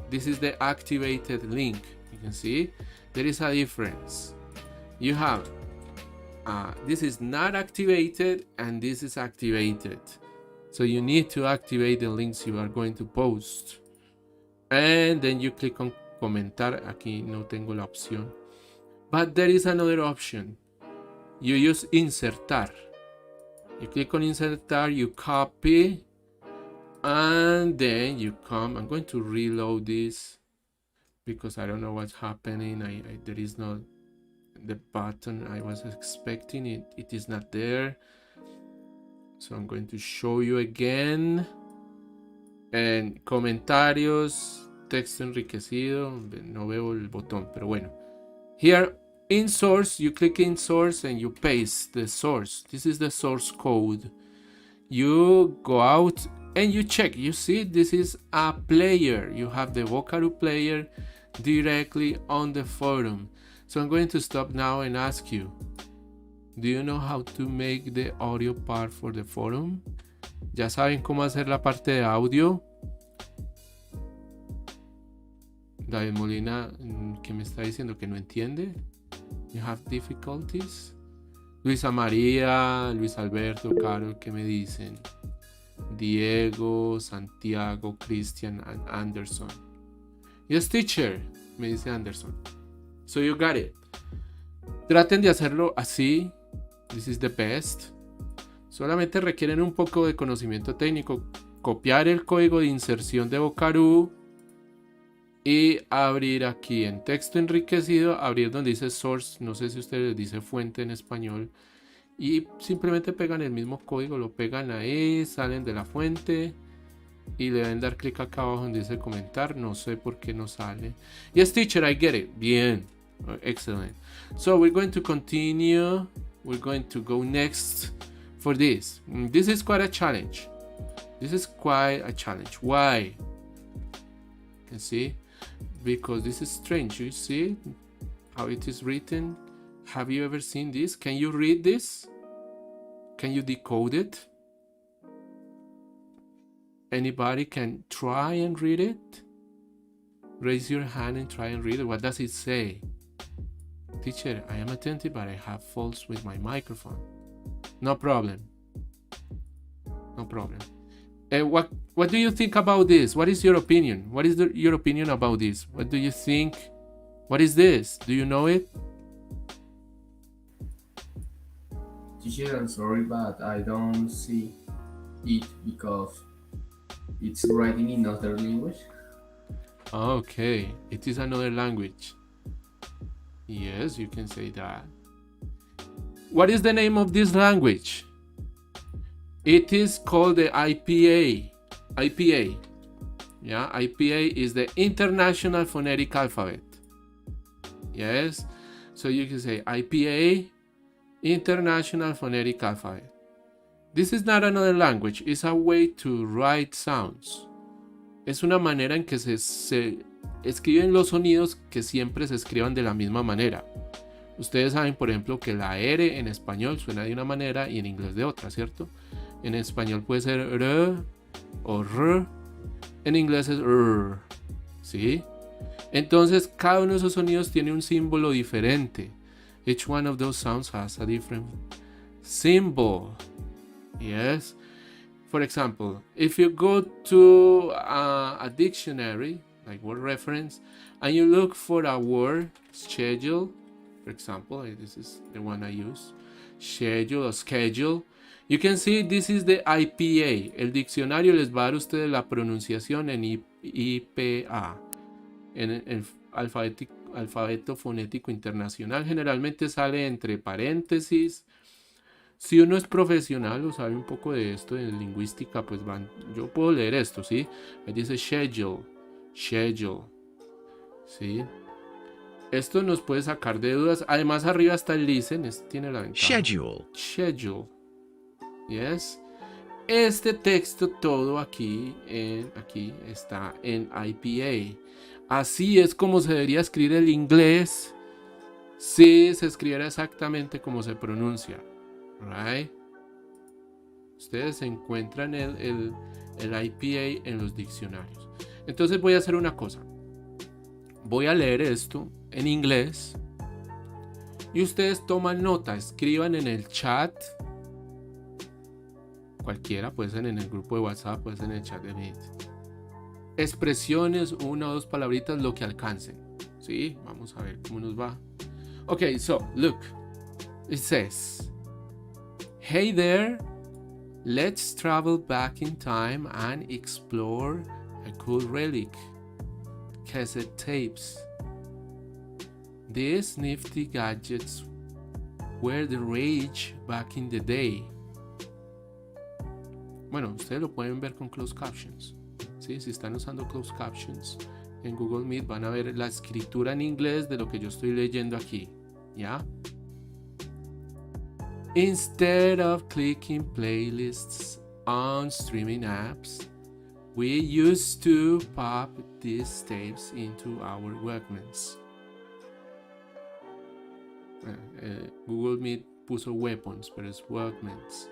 this is the activated link. You can see there is a difference. You have this is not activated and this is activated. So you need to activate the links you are going to post. And then you click on comentar. Aquí no tengo la opción. But there is another option. You use insertar. You click on insertar, you copy, and then you come. I'm going to reload this because I don't know what's happening. There is no the button I was expecting. It is not there. So I'm going to show you again. En comentarios, texto enriquecido. No veo el botón, pero bueno. Here in source, you click in source and you paste the source. This is the source code. You go out and you check. You see, this is a player. You have the Vocaroo player directly on the forum. So I'm going to stop now and ask you, do you know how to make the audio part for the forum? ¿Ya saben cómo hacer la parte de audio? David Molina, ¿qué me está diciendo? ¿Que no entiende? You have difficulties? Luisa María, Luis Alberto, Carol, ¿qué me dicen? Diego, Santiago, Christian, and Anderson. Yes, teacher, me dice Anderson. So you got it. Traten de hacerlo así. This is the best. Solamente requieren un poco de conocimiento técnico. Copiar el código de inserción de Vocaroo y abrir aquí en texto enriquecido, abrir donde dice source, no sé si ustedes dice fuente en español, y simplemente pegan el mismo código, lo pegan ahí, salen de la fuente y le deben dar clic acá abajo donde dice comentar. No sé por qué no sale. Yes, teacher, I get it. Bien. Excellent. So we're going to continue. We're going to go next for this. This is quite a challenge. This is quite a challenge. Why? You can see, because this is strange. You see how it is written? Have you ever seen this? Can you read this? Can you decode it? Anybody can try and read it? Raise your hand and try and read it. What does it say? Teacher, I am attentive, but I have faults with my microphone. No problem. No problem. What do you think about this? What is your opinion? What is your opinion about this? What do you think? What is this? Do you know it? Teacher, I'm sorry, but I don't see it because it's writing in another language. Okay, it is another language. Yes, you can say that. What is the name of this language? It is called the IPA. IPA. Yeah, IPA is the International Phonetic Alphabet. Yes, so you can say IPA, International Phonetic Alphabet. This is not another language, it's a way to write sounds. Es una manera en que se escriben los sonidos que siempre se escriban de la misma manera. Ustedes saben, por ejemplo, que la R en español suena de una manera y en inglés de otra, ¿cierto? En español puede ser R o R, en inglés es R, ¿sí? Entonces, cada uno de esos sonidos tiene un símbolo diferente. Each one of those sounds has a different symbol. Yes. For example, if you go to a dictionary, like word reference, and you look for a word, schedule, for example, this is the one I use, schedule or schedule, you can see this is the IPA. El diccionario les va a dar a ustedes la pronunciación en IPA, en el alfabeto fonético internacional. Generalmente sale entre paréntesis. Si uno es profesional o sabe un poco de esto, de lingüística, pues yo puedo leer esto, ¿sí? Ahí dice schedule, ¿sí? Esto nos puede sacar de dudas. Además, arriba está el listen, tiene la ventaja. Schedule. Yes. Este texto todo aquí está en IPA. Así es como se debería escribir el inglés si se escribiera exactamente como se pronuncia. Right? Ustedes encuentran el IPA en los diccionarios. Entonces voy a hacer una cosa. Voy a leer esto en inglés y ustedes toman nota, escriban en el chat. Cualquiera, puede ser en el grupo de WhatsApp, puede ser en el chat de Meet. Expresiones, 1 o 2 palabritas, lo que alcancen. ¿Sí? Vamos a ver cómo nos va. Okay, so look. It says, hey there, let's travel back in time and explore a cool relic, cassette tapes. These nifty gadgets were the rage back in the day. Bueno, ustedes lo pueden ver con closed captions. ¿Sí? Si están usando closed captions en Google Meet van a ver la escritura en inglés de lo que yo estoy leyendo aquí. ¿Ya? Instead of clicking playlists on streaming apps, we used to pop these tapes into our Walkmans. Google Meet puso weapons, pero es Walkmans.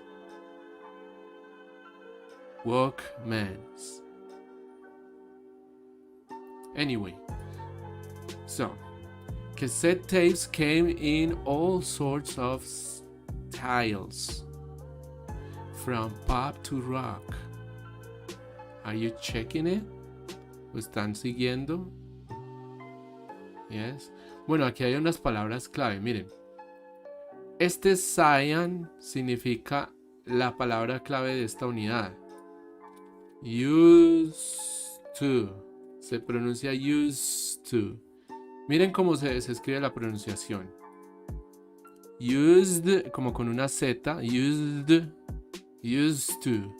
Walkmans. Anyway, so cassette tapes came in all sorts of styles, from pop to rock. Are you checking it? ¿Lo están siguiendo? Yes. Bueno, aquí hay unas palabras clave. Miren, este cyan significa la palabra clave de esta unidad. Used to. Se pronuncia used to. Miren cómo se escribe la pronunciación. Used, como con una Z. Used to.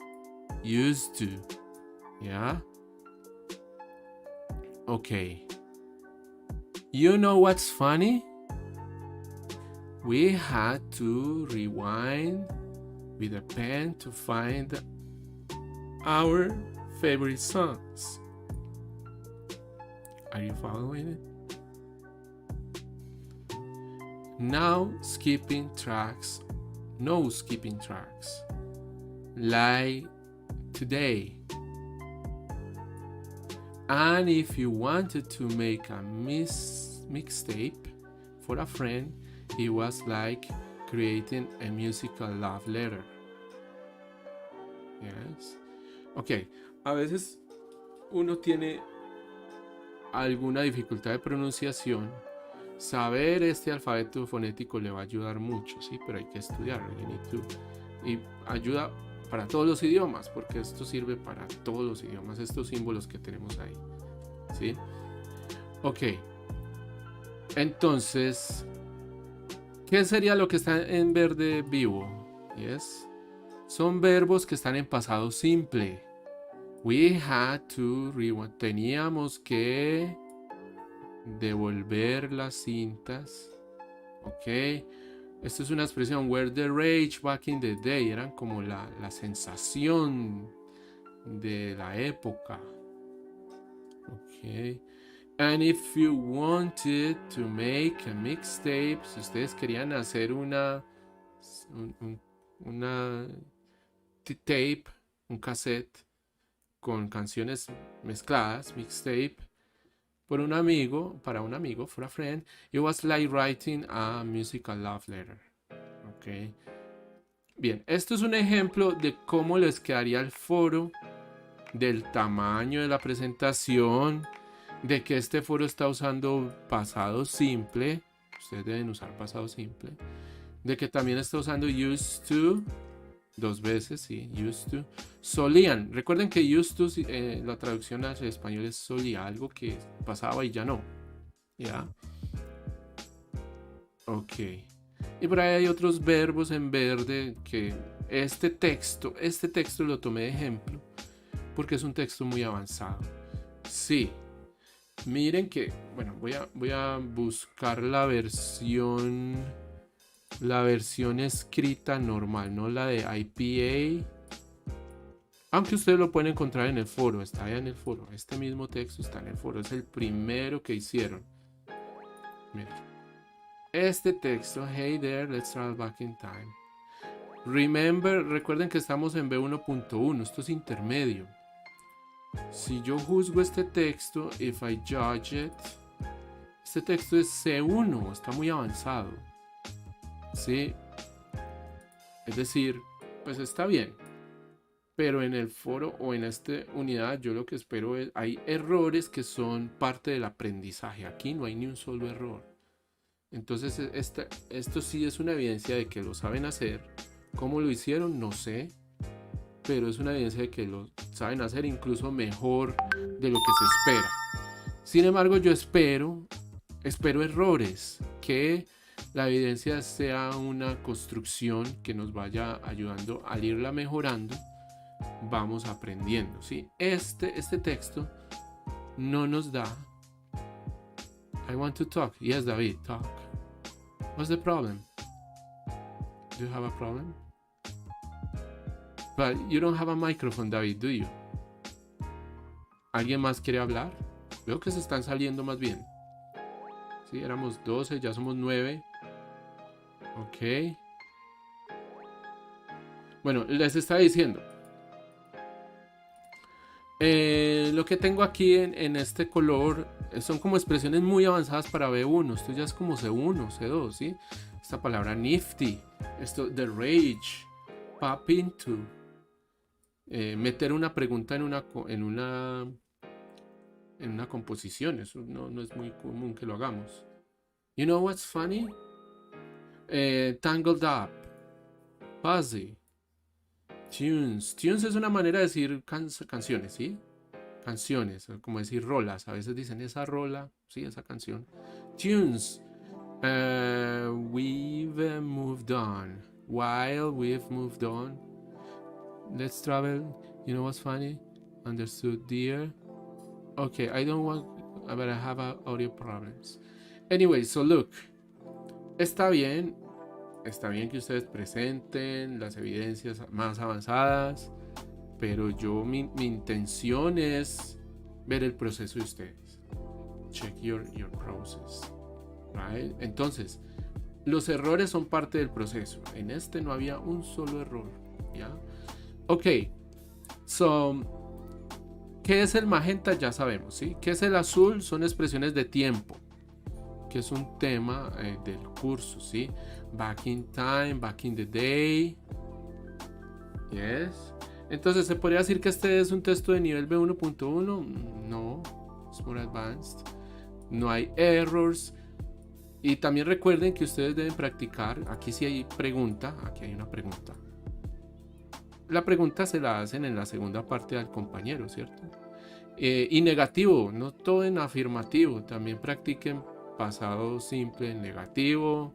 ¿Ya? Ok. You know what's funny? We had to rewind with a pen to find our favorite songs. Are you following it? No skipping tracks. Like today. And if you wanted to make a mixtape for a friend, it was like creating a musical love letter. Yes. Ok, a veces uno tiene alguna dificultad de pronunciación. Saber este alfabeto fonético le va a ayudar mucho, ¿sí? Pero hay que estudiarlo. Y ayuda para todos los idiomas, porque esto sirve para todos los idiomas, estos símbolos que tenemos ahí, ¿sí? Ok, entonces ¿Qué sería lo que está en verde vivo? Yes. Son verbos que están en pasado simple. We had to rewind. Teníamos que devolver las cintas. Ok. Esto es una expresión. Were the rage back in the day. Eran como la sensación de la época. Ok. And if you wanted to make a mixtape, si ustedes querían hacer una tape, un cassette con canciones mezcladas, mixtape, para un amigo, for a friend, it was like writing a musical love letter. Ok. Bien, esto es un ejemplo de cómo les quedaría el foro, del tamaño de la presentación, de que este foro está usando pasado simple. Ustedes deben usar pasado simple. De que también está usando used to 2 veces, sí, used to. Solían. Recuerden que used to, la traducción al español es solía, algo que pasaba y ya no. ¿Ya? Ok. Y por ahí hay otros verbos en verde que este texto lo tomé de ejemplo porque es un texto muy avanzado. Sí. Miren que, bueno, voy a buscar la versión escrita normal, no la de IPA. Aunque ustedes lo pueden encontrar en el foro, está ahí en el foro. Este mismo texto está en el foro, es el primero que hicieron. Miren. Este texto, hey there, let's travel back in time. Remember, recuerden que estamos en B1.1, esto es intermedio. Si yo juzgo este texto, if I judge it, este texto es C1, está muy avanzado. ¿Sí? Es decir, pues está bien. Pero en el foro o en esta unidad yo lo que espero es, hay errores que son parte del aprendizaje. Aquí no hay ni un solo error. Entonces esto sí es una evidencia de que lo saben hacer. ¿Cómo lo hicieron? No sé. Pero es una evidencia de que lo saben hacer incluso mejor de lo que se espera. Sin embargo, yo espero errores, que la evidencia sea una construcción que nos vaya ayudando al irla mejorando. Vamos aprendiendo, ¿sí? Este texto no nos da. I want to talk. Yes, David, talk. What's the problem? Do you have a problem? But you don't have a microphone, David, do you? ¿Alguien más quiere hablar? Veo que se están saliendo más bien. Sí, éramos 12, ya somos 9. Ok. Bueno, les estaba diciendo. Lo que tengo aquí en este color son como expresiones muy avanzadas para B1. Esto ya es como C1, C2, ¿sí? Esta palabra nifty. Esto, the rage. Pop into. Meter una pregunta en una composición. Eso no es muy común que lo hagamos. You know what's funny? Tangled up. Fuzzy. Tunes. Tunes es una manera de decir canciones, ¿sí? Canciones, como decir rolas. A veces dicen esa rola, sí, esa canción. Tunes. We've moved on. While we've moved on. Let's travel. You know what's funny? Understood, dear. Okay, I don't want, but I have audio problems. Anyway, so look. Está bien que ustedes presenten las evidencias más avanzadas, pero mi intención es ver el proceso de ustedes. Check your process. Right? Entonces, los errores son parte del proceso. En este no había un solo error. ¿Ya? Ok. So, ¿qué es el magenta? Ya sabemos, ¿sí? ¿Qué es el azul? Son expresiones de tiempo, que es un tema del curso, ¿sí? Back in time, back in the day. Yes. Entonces, ¿se podría decir que este es un texto de nivel B1.1? No, es more advanced. No hay errors. Y también recuerden que ustedes deben practicar. Aquí sí hay pregunta. Aquí hay una pregunta. La pregunta se la hacen en la segunda parte al compañero, ¿cierto? Y negativo, no todo en afirmativo. También practiquen pasado simple en negativo.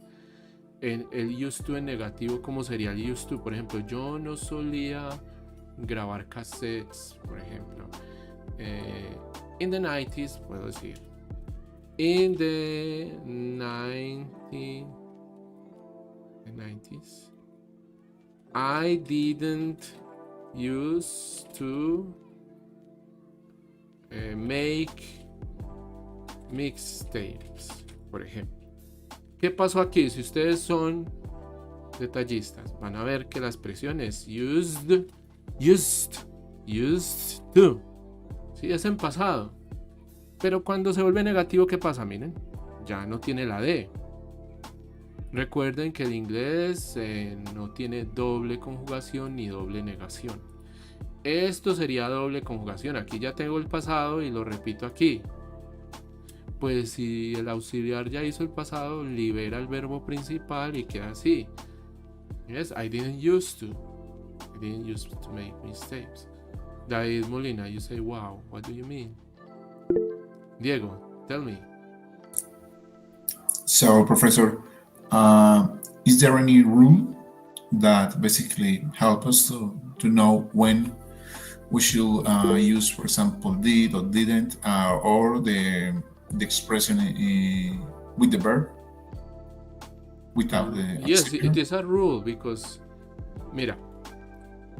el used to en negativo, ¿cómo sería el used to? Por ejemplo, yo no solía grabar cassettes, por ejemplo. In the 90s, puedo decir. In the 90s, I didn't used to make mixtapes, por ejemplo. ¿Qué pasó aquí? Si ustedes son detallistas, van a ver que la expresión es used to. Sí, es en pasado. Pero cuando se vuelve negativo, ¿qué pasa? Miren, ya no tiene la D. Recuerden que el inglés no tiene doble conjugación ni doble negación. Esto sería doble conjugación. Aquí ya tengo el pasado y lo repito aquí. Pues si el auxiliar ya hizo el pasado, libera el verbo principal y queda así. Yes, I didn't used to. I didn't used to make mistakes. David Molina, you say, wow, what do you mean? Diego, tell me. So, Professor, is there any rule that basically help us to know when we should use, for example, did or didn't, or the expression with the verb without the Yes, auxiliary? it is a rule because, mira,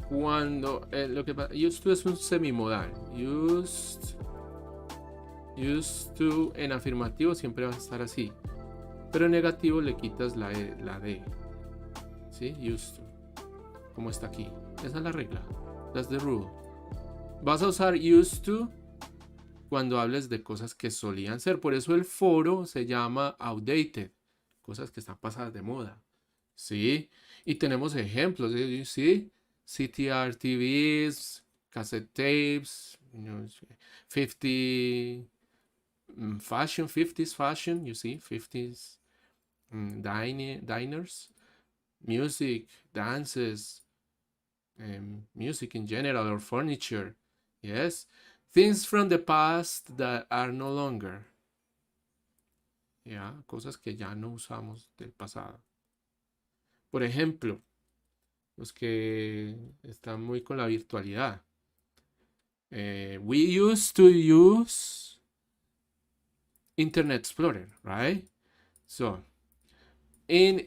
cuando lo que used to es un semimodal. Used to en afirmativo siempre va a estar así, pero en negativo le quitas la D. ¿Sí? Used to. Como está aquí. Esa es la regla. That's the rule. Vas a usar used to cuando hables de cosas que solían ser. Por eso el foro se llama outdated. Cosas que están pasadas de moda. ¿Sí? Y tenemos ejemplos. ¿Sí? CTR TVs, cassette tapes, 50 fashion, 50s fashion, you see, 50s diners, music, dances, music in general, or furniture. Yes, things from the past that are no longer. Yeah, cosas que ya no usamos del pasado. Por ejemplo, los que están muy con la virtualidad. We used to use Internet Explorer, right? So, in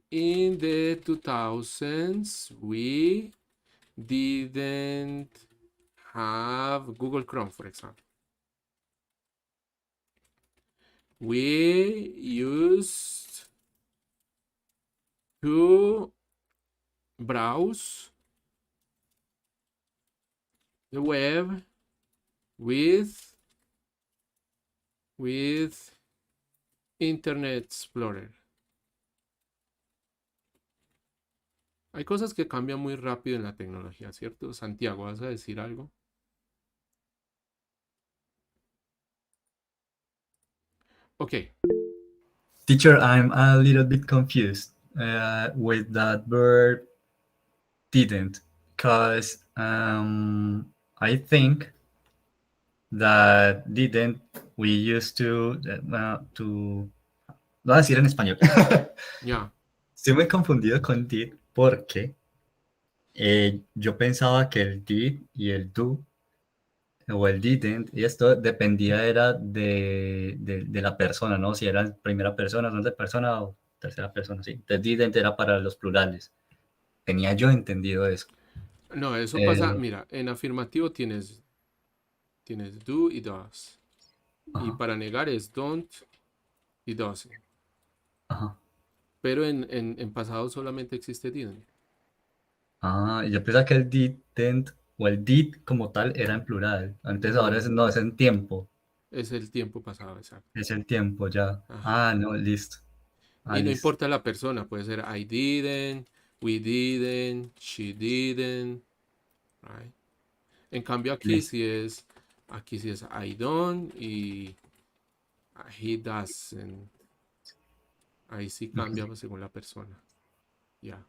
the 2000s, we didn't have Google Chrome, for example. We used to browse the web with Internet Explorer. Hay cosas que cambian muy rápido en la tecnología, ¿cierto? Santiago, ¿vas a decir algo? Okay. Teacher, I'm a little bit confused with that verb didn't, because I think that didn't we used to lo voy a decir en español. Ya. Estoy muy confundido con did porque yo pensaba que el did y el do o el didn't y esto dependía era de la persona, ¿no? Si era primera persona, segunda persona o tercera persona, sí. Entonces didn't era para los plurales. Tenía yo entendido eso. No, eso pasa, mira, en afirmativo tienes do y does. Y Ajá. para negar es don't y doesn't. Ajá. Pero en pasado solamente existe didn't. Ah, yo pensaba que el didn't o el did como tal era en plural. Antes No, ahora no, es en tiempo. es el tiempo pasado, exacto. Es el tiempo ya. Ajá. Ah, no, listo. Ah, Y no listo. importa la persona, puede ser I didn't, we didn't, she didn't, right? En cambio aquí Listo. sí es I don't y he doesn't. Ahí sí cambia según la persona. Ya.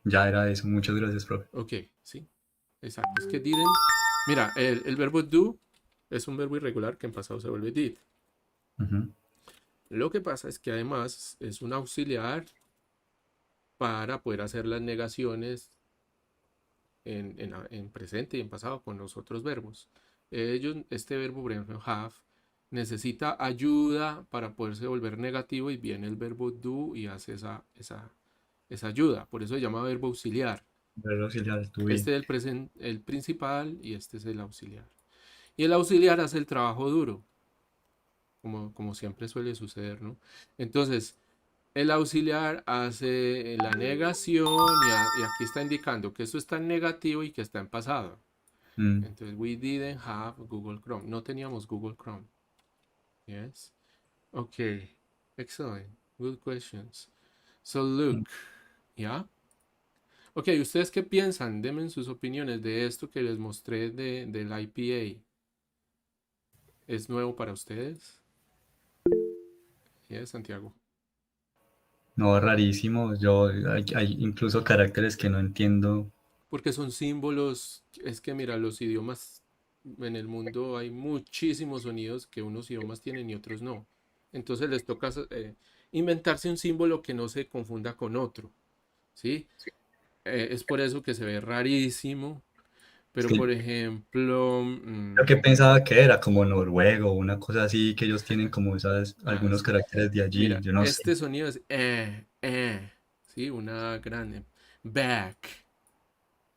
Ya era eso. Muchas gracias, profe. Ok, sí. Exacto. Es que didn't. Mira, el verbo do es un verbo irregular que en pasado se vuelve did. Ujú. Lo que pasa es que además es un auxiliar para poder hacer las negaciones en presente y en pasado con los otros verbos. Este verbo, por ejemplo, have, necesita ayuda para poderse volver negativo y viene el verbo do y hace esa ayuda. Por eso se llama verbo auxiliar. Verbo auxiliar, to be. Este es el principal y este es el auxiliar. Y el auxiliar hace el trabajo duro, como siempre suele suceder, ¿no? Entonces, el auxiliar hace la negación y aquí está indicando que esto está en negativo y que está en pasado. Mm. Entonces, we didn't have Google Chrome. No teníamos Google Chrome. Yes. Okay. Excellent. Good questions. So, look. ¿Ya? Ok, ¿ustedes qué piensan? Denme sus opiniones de esto que les mostré del IPA. ¿Es nuevo para ustedes? Yes, Santiago. No, rarísimo. Hay incluso caracteres que no entiendo. Porque son símbolos, es que mira, los idiomas en el mundo hay muchísimos sonidos que unos idiomas tienen y otros no. Entonces les toca inventarse un símbolo que no se confunda con otro, ¿sí? Es por eso que se ve rarísimo, Es pero que por ejemplo, yo que pensaba que era como noruego, una cosa así, que ellos tienen como esas, algunos sí. caracteres de allí, Mira, yo no sé. este sonido es ¿sí? Una grande. Back,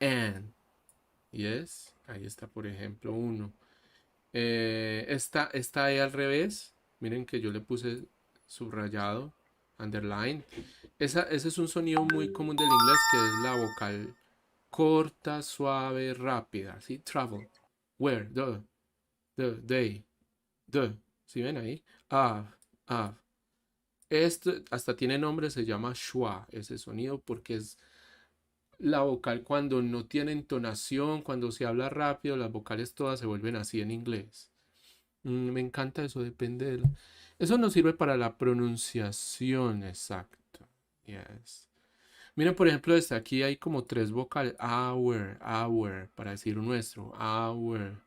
and, yes, ahí está por ejemplo uno. Esta E al revés, miren que yo le puse subrayado, underline. Ese es un sonido muy común del inglés que es la vocal corta, suave, rápida, ¿sí? Travel, where, they, the, ¿sí ven ahí? Have. Esto hasta tiene nombre, se llama schwa, ese sonido, porque es la vocal cuando no tiene entonación, cuando se habla rápido, las vocales todas se vuelven así en inglés. Me encanta eso, depende de... Eso nos sirve para la pronunciación, exacto. Yes. Miren, por ejemplo, aquí hay como tres vocales. Our, para decir nuestro. Our.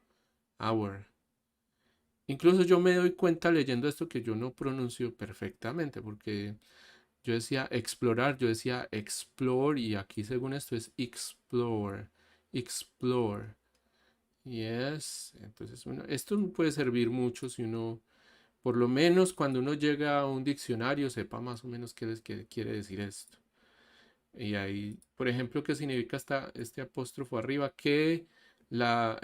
Incluso yo me doy cuenta leyendo esto que yo no pronuncio perfectamente, porque yo decía explorar, yo decía explore, y aquí según esto es explore. Yes. Entonces, esto puede servir mucho si uno, por lo menos cuando uno llega a un diccionario, sepa más o menos qué quiere decir esto. Y ahí, por ejemplo, qué significa este apóstrofo arriba, que la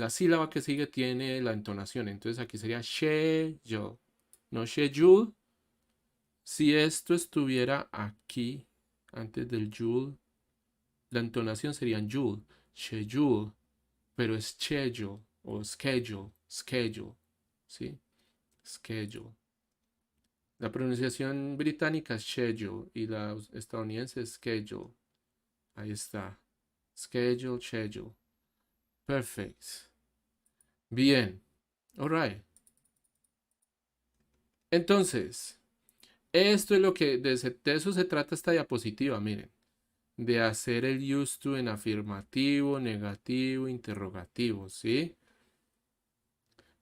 sílaba que sigue tiene la entonación. Entonces aquí sería schedule, no schedule. Si esto estuviera aquí, antes del jule, la entonación sería jule, schedule, pero es schedule o schedule, ¿sí? Schedule. La pronunciación británica es schedule y la estadounidense es schedule. Ahí está. Schedule. Perfect. Bien. Alright. Entonces, esto es lo que de eso se trata esta diapositiva, miren. De hacer el used to en afirmativo, negativo, interrogativo, ¿sí?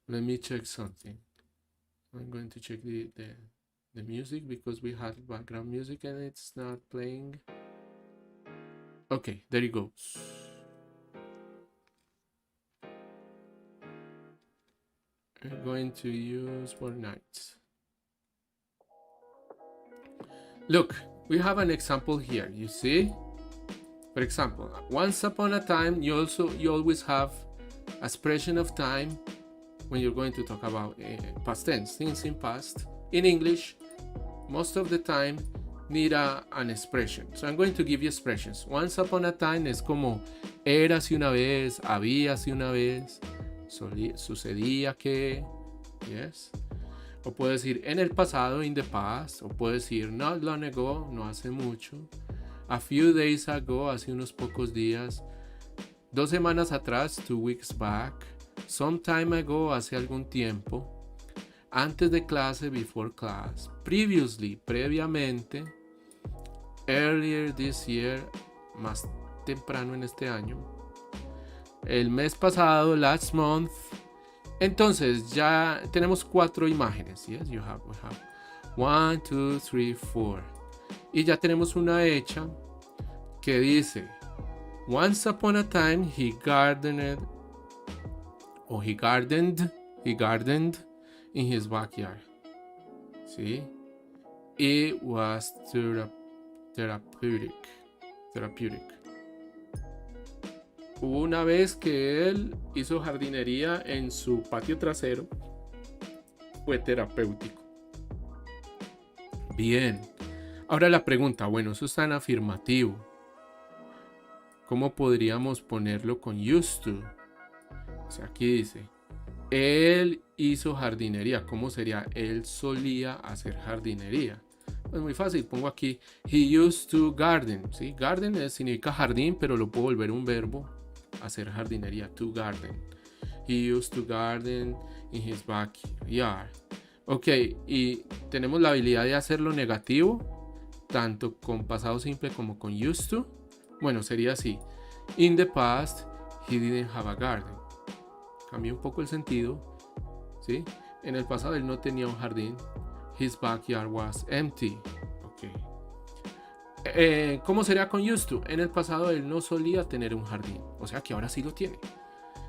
Let me check something. I'm going to check the music because we have background music and it's not playing. Okay, there it goes. We're going to use Fortnite. Look, we have an example here, you see? For example, once upon a time, you always have expression of time when you're going to talk about past tense, things in past. In English, most of the time need an expression. So I'm going to give you expressions. Once upon a time es como érase una vez, habíase una vez, sucedía que, yes. O puedo decir en el pasado, in the past. O puedo decir not long ago, no hace mucho. A few days ago, hace unos pocos días. 2 semanas atrás, 2 weeks back. Some time ago, hace algún tiempo. Antes de clase, before class. Previously, previamente. Earlier this year, más temprano en este año. El mes pasado, last month. Entonces ya tenemos 4 imágenes. Yes, we have 1, 2, 3, 4. Y ya tenemos una hecha que dice: Once upon a time he gardened in his backyard. ¿Sí? It was therapeutic. Hubo una vez que él hizo jardinería en su patio trasero. Fue terapéutico. Bien. Ahora la pregunta, bueno, eso está en afirmativo. ¿Cómo podríamos ponerlo con used to? O sea, aquí dice: él hizo jardinería. ¿Cómo sería? Él solía hacer jardinería. Es muy fácil, pongo aquí he used to garden. ¿Sí? Garden significa jardín, pero lo puedo volver un verbo. Hacer jardinería, to garden. He used to garden in his backyard. Ok, y tenemos la habilidad de hacerlo negativo, tanto con pasado simple como con used to. Bueno, sería así: in the past, he didn't have a garden. Cambia un poco el sentido, ¿sí? En el pasado él no tenía un jardín. His backyard was empty. Ok. ¿Cómo sería con used to? En el pasado él no solía tener un jardín. O sea que ahora sí lo tiene.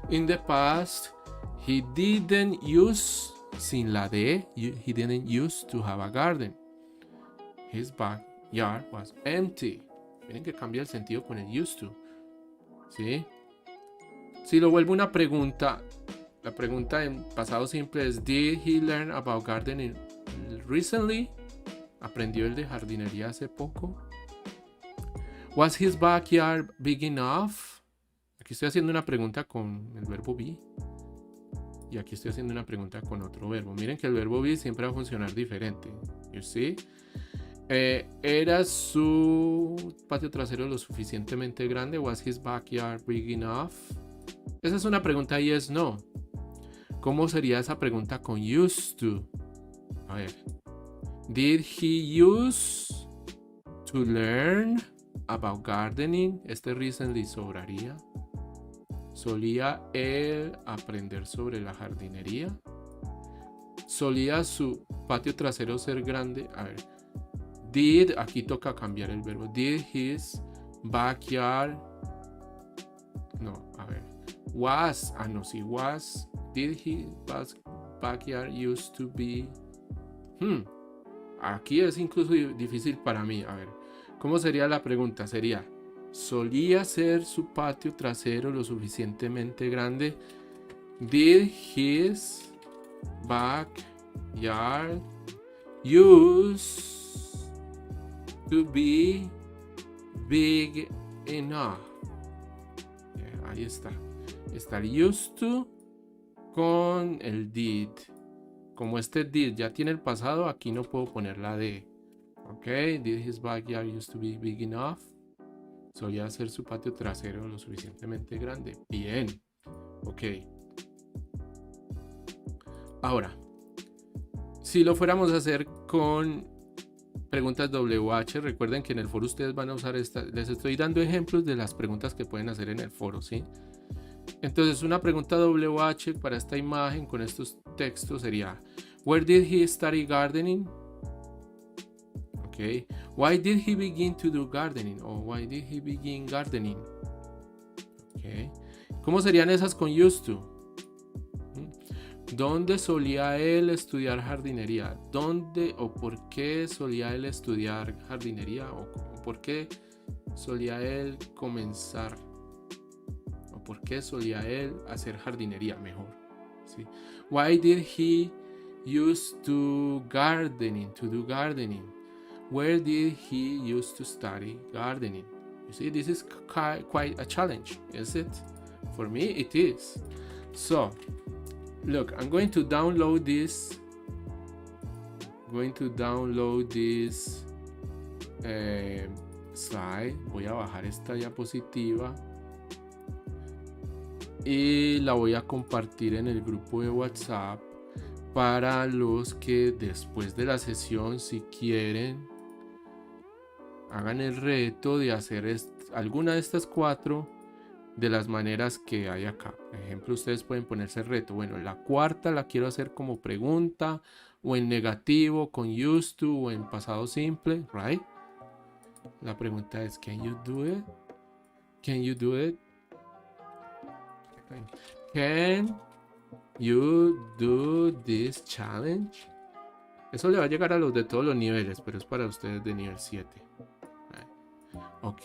In the past, he didn't use, sin la D, he didn't use to have a garden. His backyard was empty. Miren que cambia el sentido con el used to. ¿Sí? Si lo vuelvo una pregunta, la pregunta en pasado simple es: Did he learn about gardening recently? ¿Aprendió el de jardinería hace poco? Was his backyard big enough? Aquí estoy haciendo una pregunta con el verbo be. Y aquí estoy haciendo una pregunta con otro verbo. Miren que el verbo be siempre va a funcionar diferente. You see? ¿Era su patio trasero lo suficientemente grande? Was his backyard big enough? Esa es una pregunta yes, no. ¿Cómo sería esa pregunta con used to? A ver. Did he use to learn about gardening? Este recently sobraría. ¿Solía él aprender sobre la jardinería? ¿Solía su patio trasero ser grande? A ver. Did, aquí toca cambiar el verbo. Did his backyard... No, a ver. Was, no, sí, was. Did his backyard used to be... Aquí es incluso difícil para mí. A ver, ¿cómo sería la pregunta? Sería: ¿solía ser su patio trasero lo suficientemente grande? Did his backyard used to be big enough? Ahí está. Está el used to con el did. Como este did ya tiene el pasado, aquí no puedo poner la de. Ok, did his backyard used to be big enough? Solía hacer su patio trasero lo suficientemente grande. Bien. Ok. Ahora, si lo fuéramos a hacer con preguntas WH, recuerden que en el foro ustedes van a usar esta. Les estoy dando ejemplos de las preguntas que pueden hacer en el foro, ¿sí? Entonces, una pregunta WH para esta imagen con estos textos sería: Where did he study gardening? Okay. Why did he begin to do gardening? O why did he begin gardening? Okay. ¿Cómo serían esas con used to? ¿Dónde solía él estudiar jardinería? ¿Dónde o por qué solía él estudiar jardinería? ¿O por qué solía él comenzar? ¿O por qué solía él hacer jardinería mejor? ¿Sí? Why did he used to do gardening? Where did he used to study gardening? You see, this is quite a challenge, is it? For me, it is. So, look, I'm going to download this. Slide. Voy a bajar esta diapositiva y la voy a compartir en el grupo de WhatsApp para los que después de la sesión, si quieren, hagan el reto de hacer alguna de estas 4 de las maneras que hay acá. Por ejemplo, ustedes pueden ponerse el reto. Bueno, la cuarta la quiero hacer como pregunta, o en negativo, con used to, o en pasado simple, right? La pregunta es, can you do it? Can you do it? Can you do this challenge? Eso le va a llegar a los de todos los niveles, pero es para ustedes de nivel 7. Ok.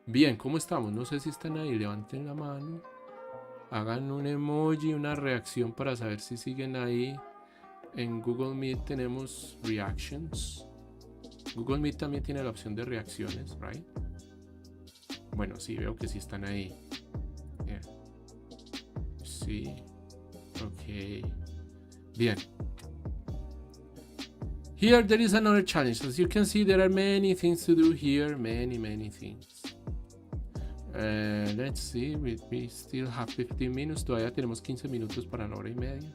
Bien, ¿cómo estamos? No sé si están ahí. Levanten la mano. Hagan un emoji, una reacción para saber si siguen ahí. En Google Meet tenemos reactions. Google Meet también tiene la opción de reacciones, right? Bueno, sí, veo que sí están ahí. Yeah. Sí. Ok. Bien. Here there is another challenge. As you can see, there are many things to do here. Many things. Let's see. We still have 15 minutes. Todavía tenemos 15 minutos para la hora y media.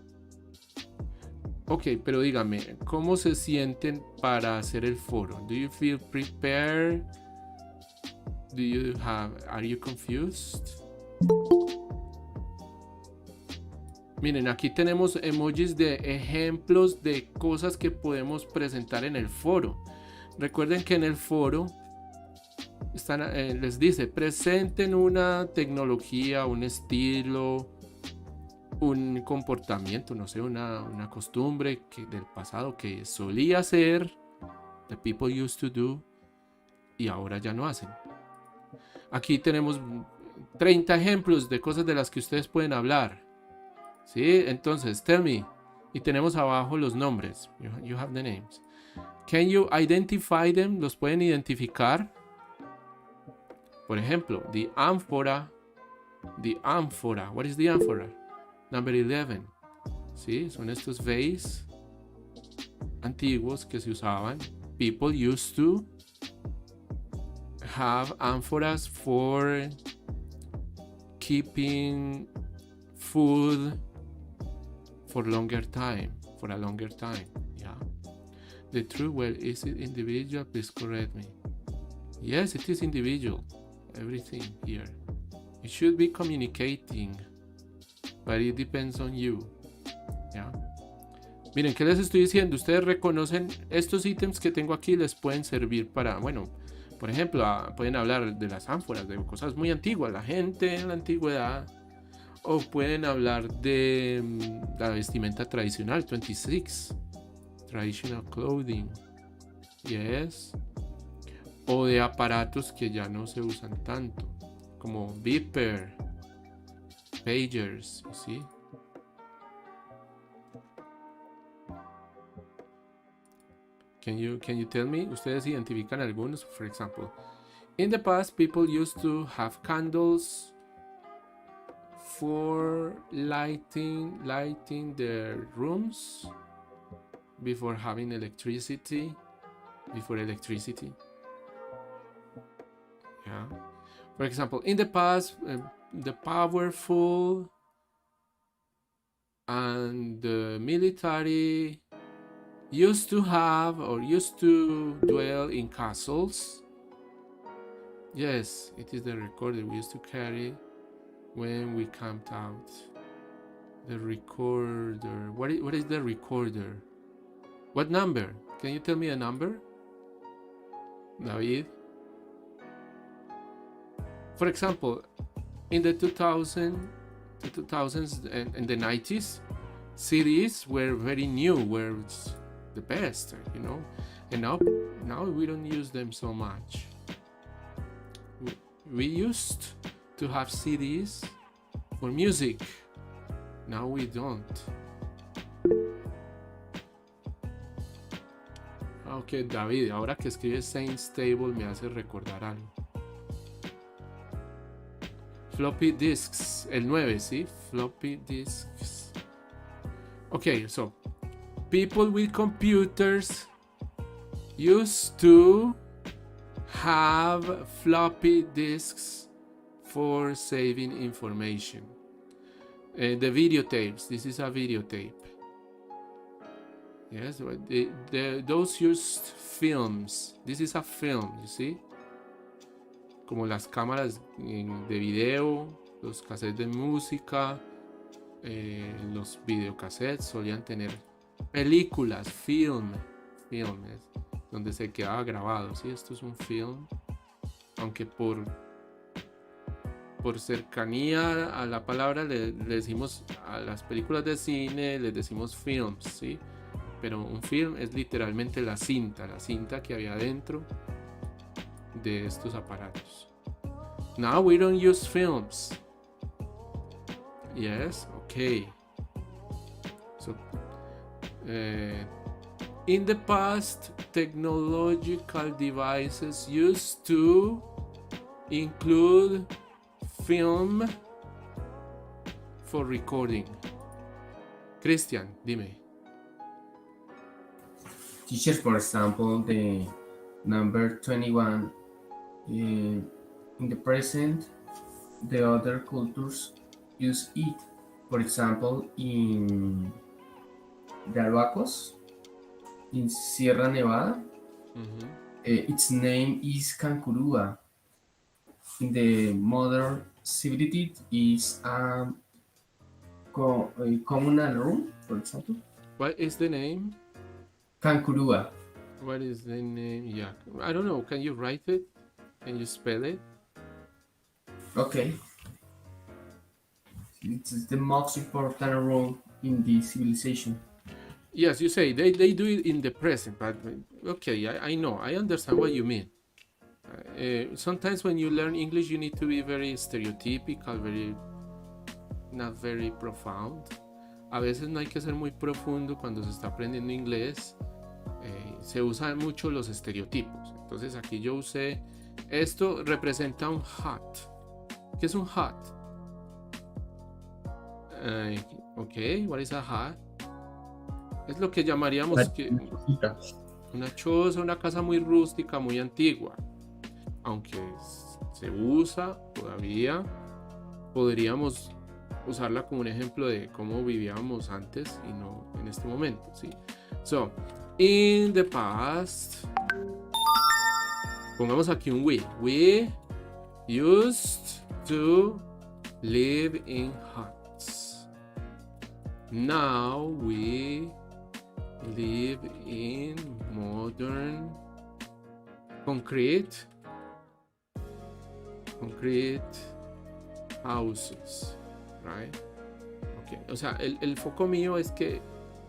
Ok, pero dígame, ¿cómo se sienten para hacer el foro? Do you feel prepared? Are you confused? Miren, aquí tenemos emojis de ejemplos de cosas que podemos presentar en el foro. Recuerden que en el foro les dice, presenten una tecnología, un estilo, un comportamiento, no sé, una costumbre del pasado que solía ser, the people used to do, y ahora ya no hacen. Aquí tenemos 30 ejemplos de cosas de las que ustedes pueden hablar. ¿Sí? Entonces, tell me. Y tenemos abajo los nombres. You have the names. Can you identify them? ¿Los pueden identificar? Por ejemplo, the ámfora. The ámfora. What is the ámfora? Number 11. ¿Sí? Son estos vase antiguos que se usaban. People used to have ámforas for keeping food for a longer time. Yeah. The truth, well, is it individual? Please correct me. Yes, it is individual. Everything here. It should be communicating, but it depends on you. Yeah. Miren, ¿qué les estoy diciendo? Ustedes reconocen estos ítems que tengo aquí, les pueden servir para, bueno, por ejemplo, pueden hablar de las ánforas, de cosas muy antiguas, la gente en la antigüedad. O pueden hablar de la vestimenta tradicional, 26. Traditional clothing. Yes. O de aparatos que ya no se usan tanto. Como beeper, pagers, ¿sí? Can you tell me? ¿Ustedes identifican algunos? For example, in the past, people used to have candles for lighting their rooms before having electricity. Yeah. For example, in the past, the powerful and the military used to dwell in castles. Yes, it is the recorder we used to carry when we camped out. The recorder. What is the recorder? What number? Can you tell me a number? David? For example, in the 2000s and the 90s, CDs were very new, were the best, you know. And now we don't use them so much. We used to have CDs for music. Now we don't. Ok, David, ahora que escribes Saints Table me hace recordar algo. Floppy disks, el 9, ¿sí? Floppy disks. Okay, so people with computers used to have floppy disks for saving information. The videotapes, this is a videotape. Yes, those used films. This is a film, you see? como las cámaras de video, los cassettes de música, los videocassettes solían tener películas, filmes, donde se quedaba grabado. ¿Sí? Esto es un film, aunque por cercanía a la palabra le decimos a las películas de cine, les decimos films, ¿sí? Pero un film es literalmente la cinta que había dentro de estos aparatos. Now we don't use films. Yes, okay. So, in the past, technological devices used to include film for recording. Christian, dime. Teachers, for example, the number 21, in the present, the other cultures use it. For example, in Galapagos, in Sierra Nevada, its name is Cancurúa. In the modern civility is a communal room, for example. What is the name? Cancurúa. What is the name? Yeah, I don't know. Can you write it? Can you spell it? Okay. It's the most important room in the civilization. Yes, you say they do it in the present, but okay, I know. I understand what you mean. Sometimes when you learn English, you need to be very stereotypical, not very profound. A veces no hay que ser muy profundo cuando se está aprendiendo inglés. Se usan mucho los estereotipos. Entonces aquí yo usé, esto representa un hat. ¿Qué es un hat? Ok, what is a hat? Es lo que llamaríamos una choza, una casa muy rústica, muy antigua. Aunque se usa todavía, podríamos usarla como un ejemplo de cómo vivíamos antes y no en este momento, ¿sí? So, in the past, pongamos aquí un we. We used to live in huts. Now we live in modern concrete houses, right? Okay. O sea, el foco mío es que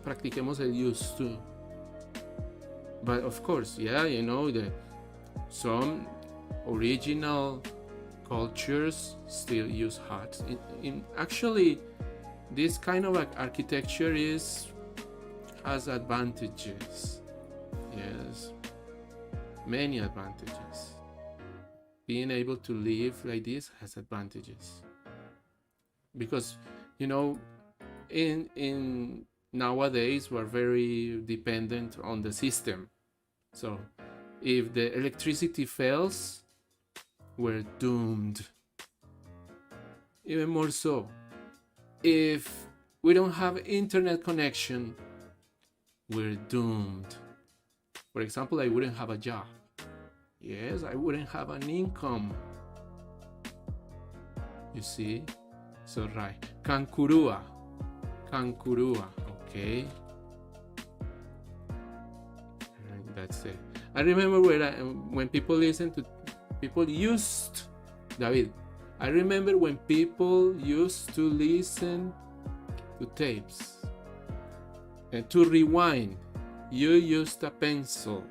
practiquemos el used to. But of course, yeah, you know, some original cultures still use huts. Actually, this kind of architecture has advantages. Yes, many advantages. Being able to live like this has advantages. Because, you know, in nowadays we're very dependent on the system. So if the electricity fails, we're doomed. Even more so, if we don't have internet connection, we're doomed. For example, I wouldn't have a job. Yes, I wouldn't have an income. You see? So right. Cancurúa. Okay. And that's it. I remember when people listen to people used David. I remember when people used to listen to tapes. And to rewind, you used a pencil.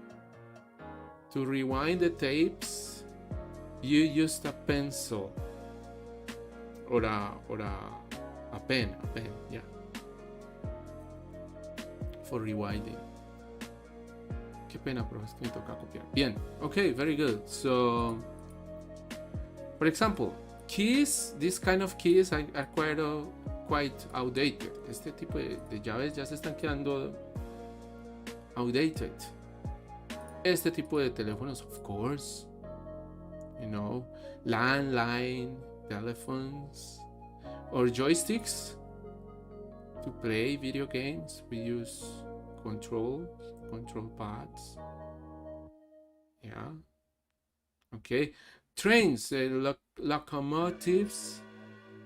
To rewind the tapes, you used a pencil. Or a pen, yeah. For rewinding. Qué pena, pero es que me toca copiar. Bien, okay, very good. So, for example, keys, this kind of keys are quite outdated. Este tipo de llaves ya se están quedando outdated. Este tipo de teléfonos, of course, you know, landline telephones or joysticks to play video games. We use control pads. Yeah. Okay. Trains, locomotives,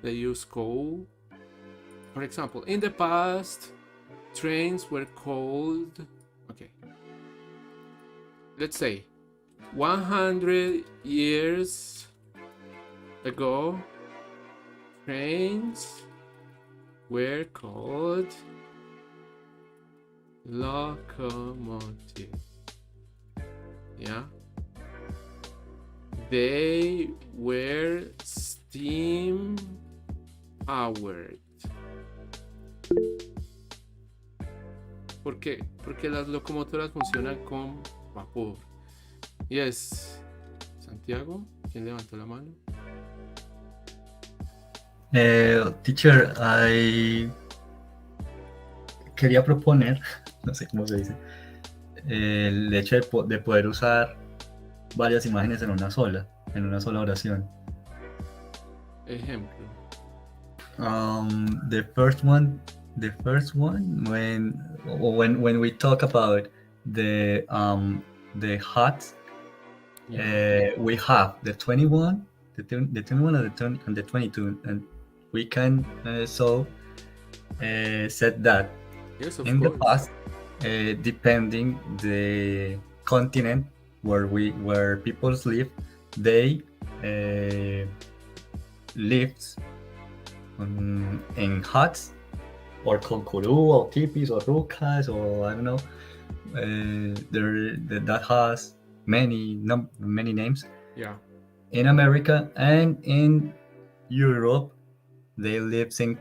they use coal. For example, in the past, trains were called, okay, let's say 100 years ago, trains were called locomotives. Yeah. They were steam powered. ¿Por qué? Porque las locomotoras funcionan con vapor. Yes. Santiago, ¿quién levantó la mano? Teacher, quería proponer, no sé cómo se dice, el hecho de poder usar varias imágenes en una sola oración. Ejemplo. The first one, when we talk about the hot, Yeah. we have the 21, the 21 and the 22, and we can set that Yes, of in course. the past, depending the continent where people live, they lived in huts or concuru or tipis or rucas or I don't know. That has many names. Yeah. In America and in Europe, they live in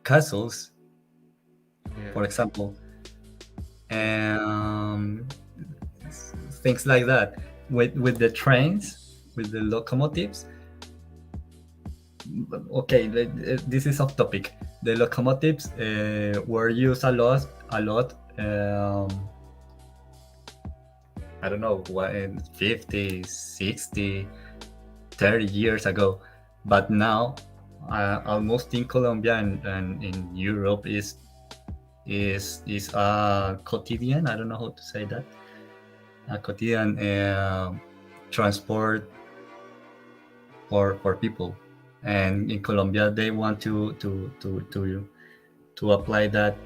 castles, Yeah. for example, things like that. With the trains, with the locomotives. Okay, this is off topic. The locomotives were used a lot. I don't know, what, 50, 60, 30 years ago. But now, almost in Colombia and in Europe is a quotidian. I don't know how to say that. A quotidian transport for people. And in Colombia, they want to apply that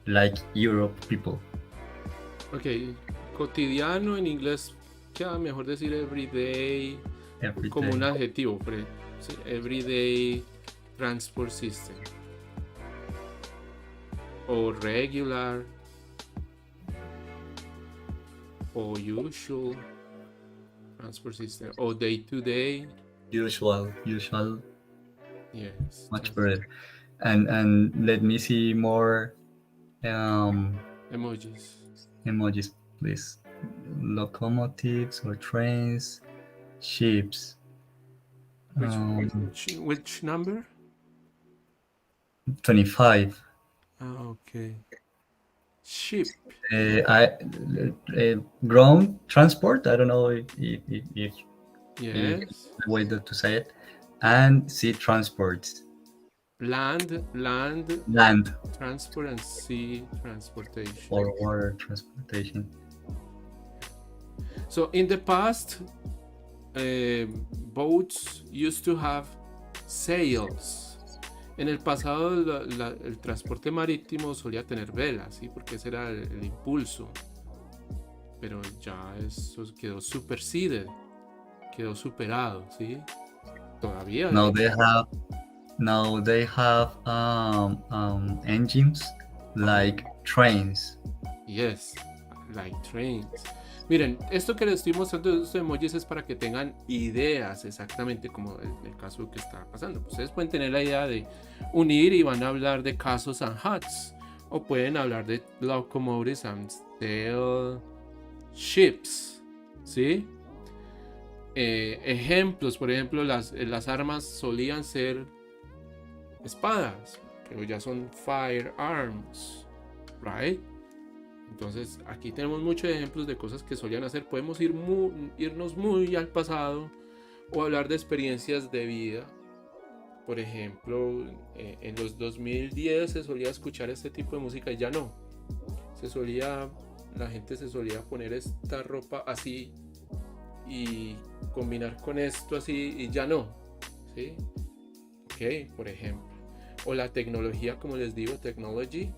like Europe people. Ok, cotidiano en inglés queda mejor decir everyday, como un adjetivo, ¿sí? Everyday transport system. O regular. O usual transport system. O day to day. Usual. Yes. Much better. And let me see more emojis, please. Locomotives or trains, ships. Which number? 25. Okay. Ship. Ground transport. I don't know if yes. the way to say it. And sea transports. Land transport and sea transportation. Or water transportation. So in the past, boats used to have sails. En el pasado el transporte marítimo solía tener velas, ¿sí? Porque ese era el impulso. Pero ya eso quedó superseded, quedó superado, ¿sí? Todavía. Now they have engines like trains. Yes, like trains. Miren, esto que les estoy mostrando de estos emojis es para que tengan ideas exactamente como el caso que está pasando. Ustedes pueden tener la idea de unir y van a hablar de castles and huts. O pueden hablar de locomotives and sail ships. ¿Sí? Ejemplos, por ejemplo, las armas solían ser espadas, pero ya son firearms, right? Entonces aquí tenemos muchos ejemplos de cosas que solían hacer. Podemos irnos muy al pasado o hablar de experiencias de vida. Por ejemplo, en los 2010 se solía escuchar este tipo de música y ya no. La gente se solía poner esta ropa así y combinar con esto así y ya no, ¿sí? Ok, por ejemplo. O la tecnología, como les digo, technology.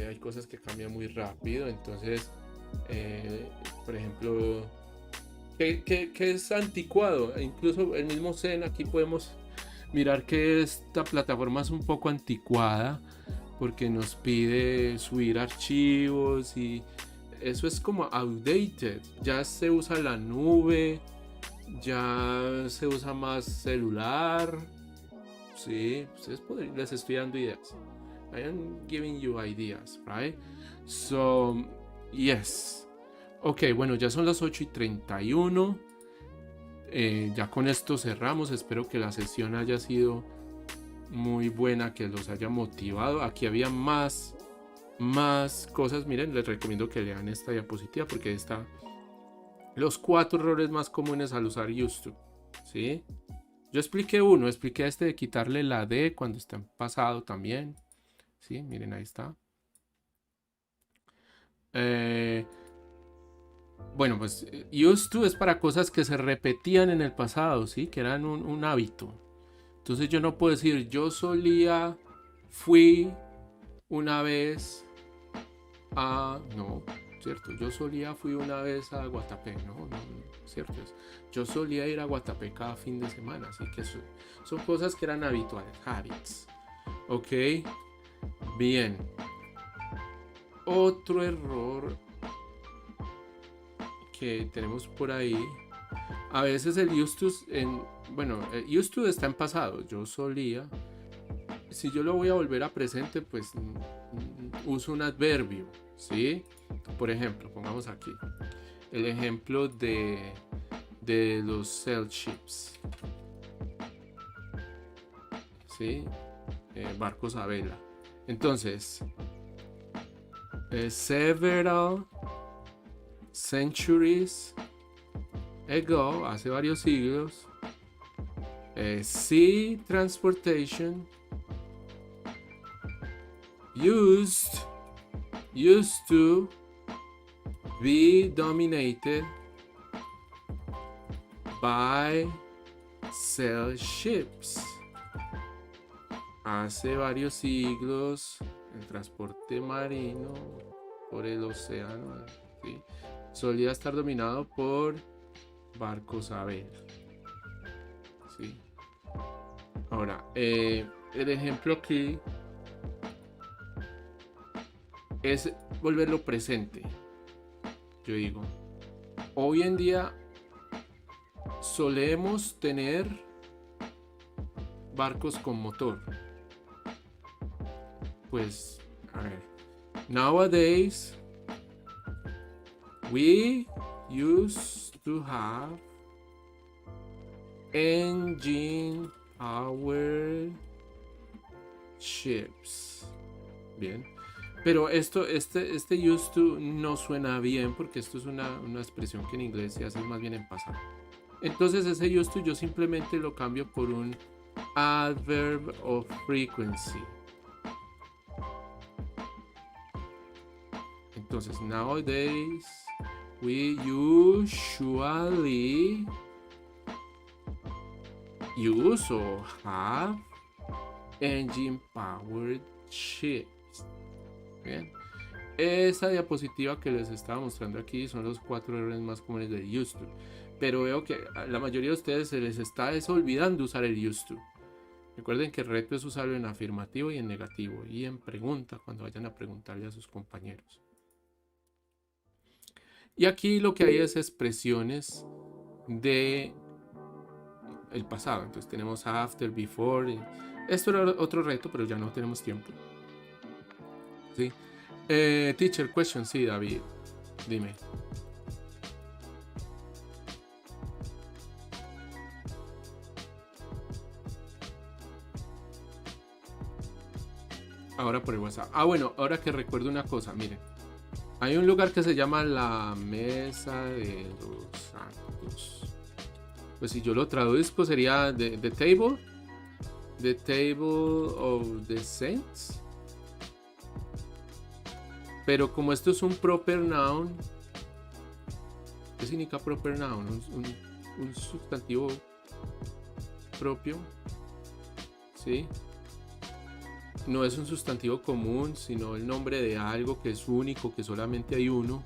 Hay cosas que cambian muy rápido, entonces, por ejemplo, que es anticuado. Incluso el mismo Zen, aquí podemos mirar que esta plataforma es un poco anticuada porque nos pide subir archivos y eso es como outdated. Ya se usa la nube, ya se usa más celular. Sí, ustedes les estoy dando ideas. I am giving you ideas, right? So, yes. Ok, bueno, ya son las 8:31. Ya con esto cerramos. Espero que la sesión haya sido muy buena, que los haya motivado. Aquí había más cosas. Miren, les recomiendo que lean esta diapositiva porque está los 4 errores más comunes al usar used to, ¿sí? Yo expliqué este de quitarle la D cuando está en pasado también. Sí, miren, ahí está. Bueno, pues used to es para cosas que se repetían en el pasado, ¿sí? Que eran un hábito. Entonces yo no puedo decir yo fui una vez a... No, ¿cierto? fui una vez a Guatapé, no, ¿cierto? Yo solía ir a Guatapé cada fin de semana, así que son cosas que eran habituales, habits. Ok, bien. Otro error que tenemos por ahí, a veces el used to el used to está en pasado, yo solía. Si yo lo voy a volver a presente, pues uso un adverbio, ¿sí? Por ejemplo, pongamos aquí el ejemplo de los sail ships, ¿sí? Barcos a vela. Entonces, several centuries ago, hace varios siglos, sea transportation used to be dominated by sail ships. Hace varios siglos el transporte marino por el océano, ¿sí?, solía estar dominado por barcos a vela, ¿sí? Ahora, el ejemplo aquí es volverlo presente. Yo digo, hoy en día solemos tener barcos con motor. Pues, a ver, nowadays we used to have engine powered ships. Bien. Pero este used to no suena bien porque esto es una expresión que en inglés se hace más bien en pasado. Entonces ese used to yo simplemente lo cambio por un adverb of frequency. Entonces, nowadays we usually use or have engine powered ships. Bien. Esa diapositiva que les estaba mostrando aquí son los 4 errores más comunes del used to. Pero veo que a la mayoría de ustedes se les está olvidando usar el used to. Recuerden que el reto es usarlo en afirmativo y en negativo y en pregunta cuando vayan a preguntarle a sus compañeros. Y aquí lo que hay es expresiones de el pasado. Entonces tenemos after, before. Esto era otro reto, pero ya no tenemos tiempo. ¿Sí? Teacher, question, sí, David. Dime. Ahora por el WhatsApp. Bueno, ahora que recuerdo una cosa, miren. Hay un lugar que se llama la Mesa de los Santos. Pues si yo lo traduzco sería the table of the saints. Pero como esto es un proper noun, ¿Qué significa proper noun? Un sustantivo propio, ¿sí? No es un sustantivo común, sino el nombre de algo que es único, que solamente hay uno.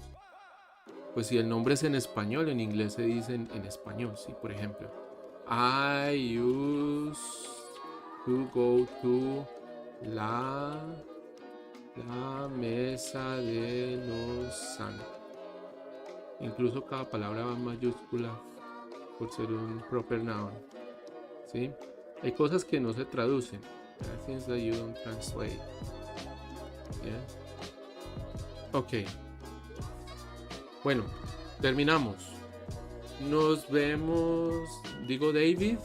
Pues si el nombre es en español, en inglés se dice en español, ¿sí? Por ejemplo, I used to go to la mesa de los santos. Incluso cada palabra va en mayúscula por ser un proper noun, ¿sí? Hay cosas que no se traducen. There are things that you don't translate. Yeah. Ok. Bueno, terminamos. Nos vemos. Digo David.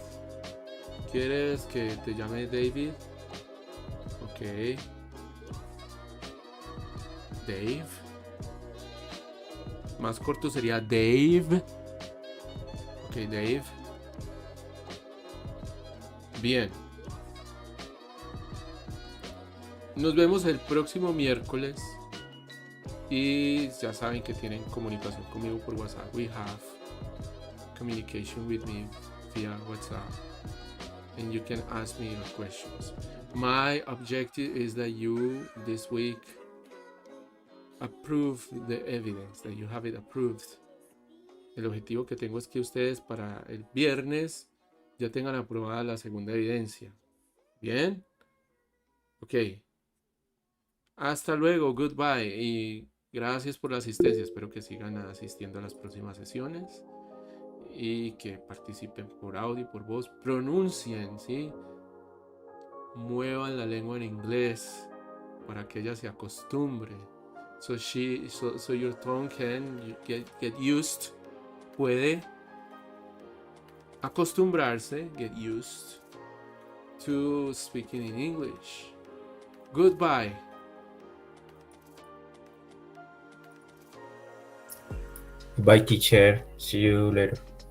¿Quieres que te llame David? Ok. Dave. Más corto sería Dave. Ok, Dave. Bien. Nos vemos el próximo miércoles. Y ya saben que tienen comunicación conmigo por WhatsApp. We have communication with me via WhatsApp. And you can ask me your questions. My objective is that you this week approve the evidence, that you have it approved. El objetivo que tengo es que ustedes para el viernes ya tengan aprobada la segunda evidencia. ¿Bien? Ok. Hasta luego, goodbye y gracias por la asistencia. Espero que sigan asistiendo a las próximas sesiones y que participen por audio, por voz. Pronuncien, ¿sí? Muevan la lengua en inglés para que ella se acostumbre. So your tongue can get used. Puede acostumbrarse, get used to speaking in English. Goodbye. Bye, teacher. See you later.